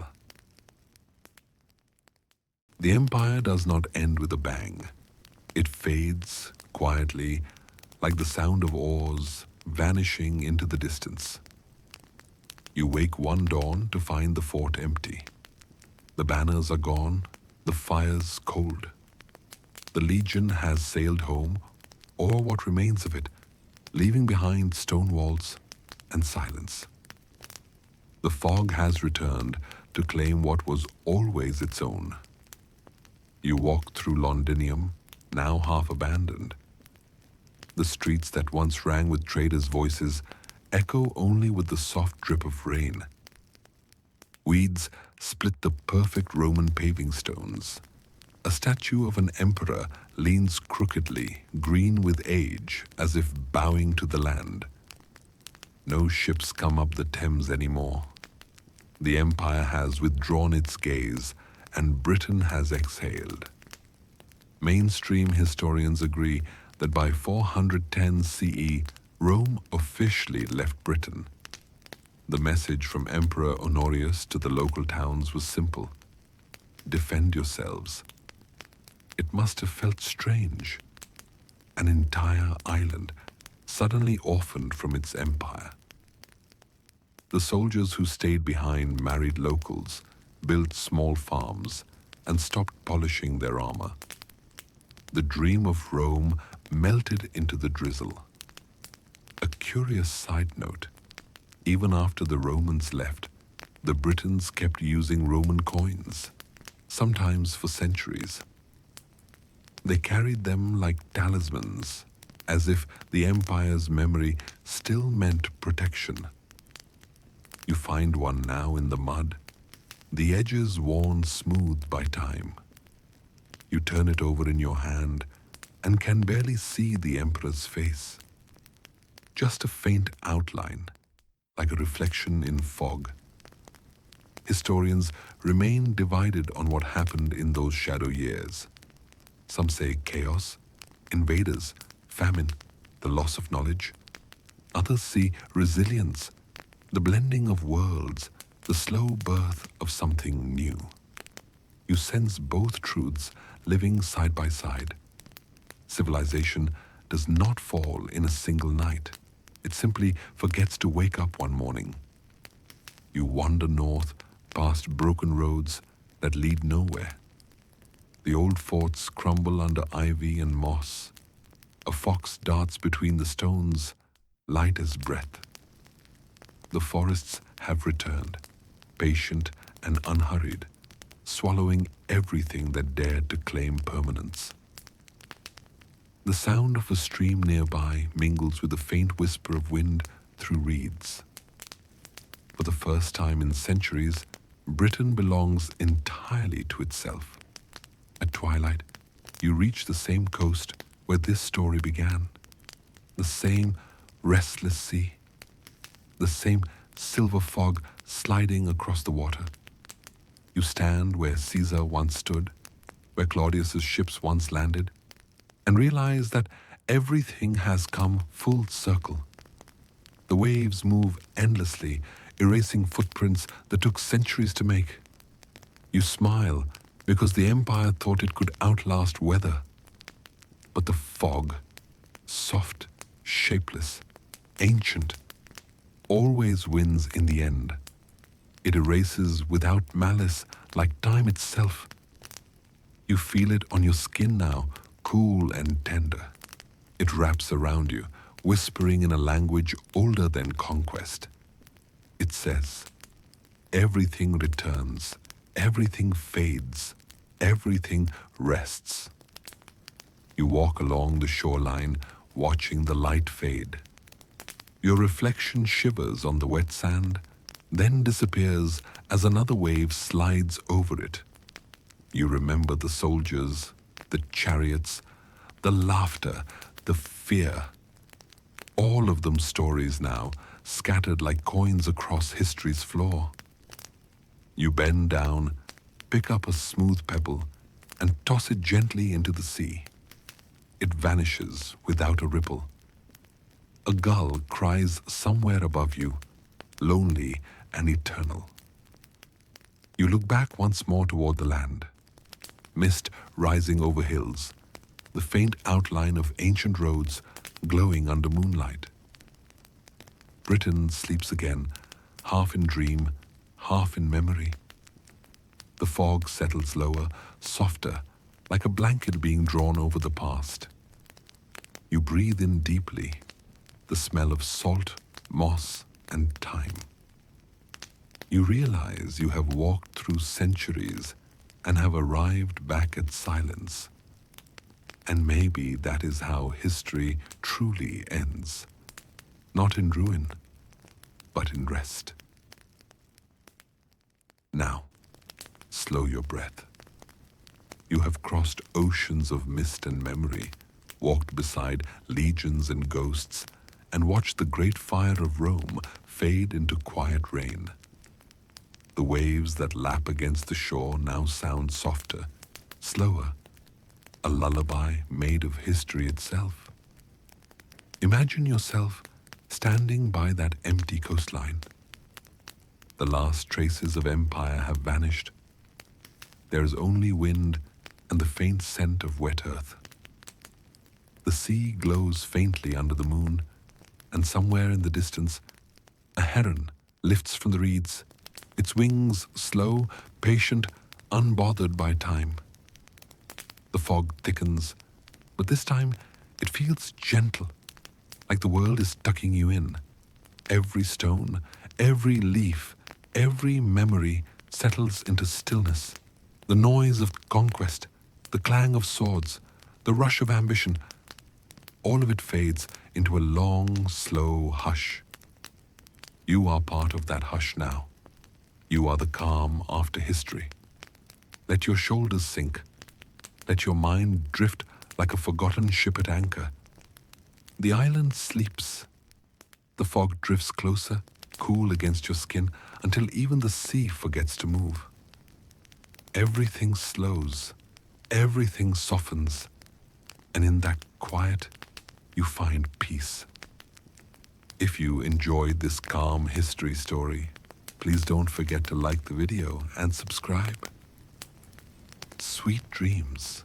The empire does not end with a bang. It fades quietly, like the sound of oars vanishing into the distance. You wake one dawn to find the fort empty. The banners are gone, the fires cold. The legion has sailed home, or what remains of it, leaving behind stone walls and silence. The fog has returned to claim what was always its own. You walk through Londinium, now half abandoned. The streets that once rang with traders' voices echo only with the soft drip of rain. Weeds split the perfect Roman paving stones. A statue of an emperor leans crookedly, green with age, as if bowing to the land. No ships come up the Thames anymore. The empire has withdrawn its gaze, and Britain has exhaled. Mainstream historians agree that by 410 CE, Rome officially left Britain. The message from Emperor Honorius to the local towns was simple: defend yourselves. It must have felt strange. An entire island suddenly orphaned from its empire. The soldiers who stayed behind married locals, built small farms, and stopped polishing their armor. The dream of Rome melted into the drizzle. A curious side note: even after the Romans left, the Britons kept using Roman coins, sometimes for centuries. They carried them like talismans, as if the empire's memory still meant protection. You find one now in the mud, the edges worn smooth by time. You turn it over in your hand and can barely see the emperor's face. Just a faint outline, like a reflection in fog. Historians remain divided on what happened in those shadow years. Some say chaos, invaders, famine, the loss of knowledge. Others see resilience, the blending of worlds, the slow birth of something new. You sense both truths living side by side. Civilization does not fall in a single night. It simply forgets to wake up one morning. You wander north past broken roads that lead nowhere. The old forts crumble under ivy and moss. A fox darts between the stones, light as breath. The forests have returned, patient and unhurried, swallowing everything that dared to claim permanence. The sound of a stream nearby mingles with the faint whisper of wind through reeds. For the first time in centuries, Britain belongs entirely to itself. At twilight, you reach the same coast where this story began. The same restless sea, the same silver fog sliding across the water. You stand where Caesar once stood, where Claudius's ships once landed, and realize that everything has come full circle. The waves move endlessly, erasing footprints that took centuries to make. You smile because the empire thought it could outlast weather. But the fog, soft, shapeless, ancient, always wins in the end. It erases without malice, like time itself. You feel it on your skin now, cool and tender. It wraps around you, whispering in a language older than conquest. It says, everything returns, everything fades, everything rests. You walk along the shoreline, watching the light fade. Your reflection shivers on the wet sand, then disappears as another wave slides over it. You remember the soldiers, the chariots, the laughter, the fear. All of them stories now, scattered like coins across history's floor. You bend down, pick up a smooth pebble, and toss it gently into the sea. It vanishes without a ripple. A gull cries somewhere above you, lonely and eternal. You look back once more toward the land. Mist rising over hills, the faint outline of ancient roads glowing under moonlight. Britain sleeps again, half in dream, half in memory. The fog settles lower, softer, like a blanket being drawn over the past. You breathe in deeply, the smell of salt, moss, and time. You realize you have walked through centuries and have arrived back at silence. And maybe that is how history truly ends. Not in ruin, but in rest. Now, slow your breath. You have crossed oceans of mist and memory, walked beside legions and ghosts, and watched the great fire of Rome fade into quiet rain. The waves that lap against the shore now sound softer, slower, a lullaby made of history itself. Imagine yourself standing by that empty coastline. The last traces of empire have vanished. There is only wind and the faint scent of wet earth. The sea glows faintly under the moon, and somewhere in the distance, a heron lifts from the reeds, its wings slow, patient, unbothered by time. The fog thickens, but this time it feels gentle, like the world is tucking you in. Every stone, every leaf, every memory settles into stillness. The noise of conquest, the clang of swords, the rush of ambition, all of it fades into a long, slow hush. You are part of that hush now. You are the calm after history. Let your shoulders sink. Let your mind drift like a forgotten ship at anchor. The island sleeps. The fog drifts closer, cool against your skin, until even the sea forgets to move. Everything slows, everything softens, and in that quiet, you find peace. If you enjoyed this calm history story, please don't forget to like the video and subscribe. Sweet dreams.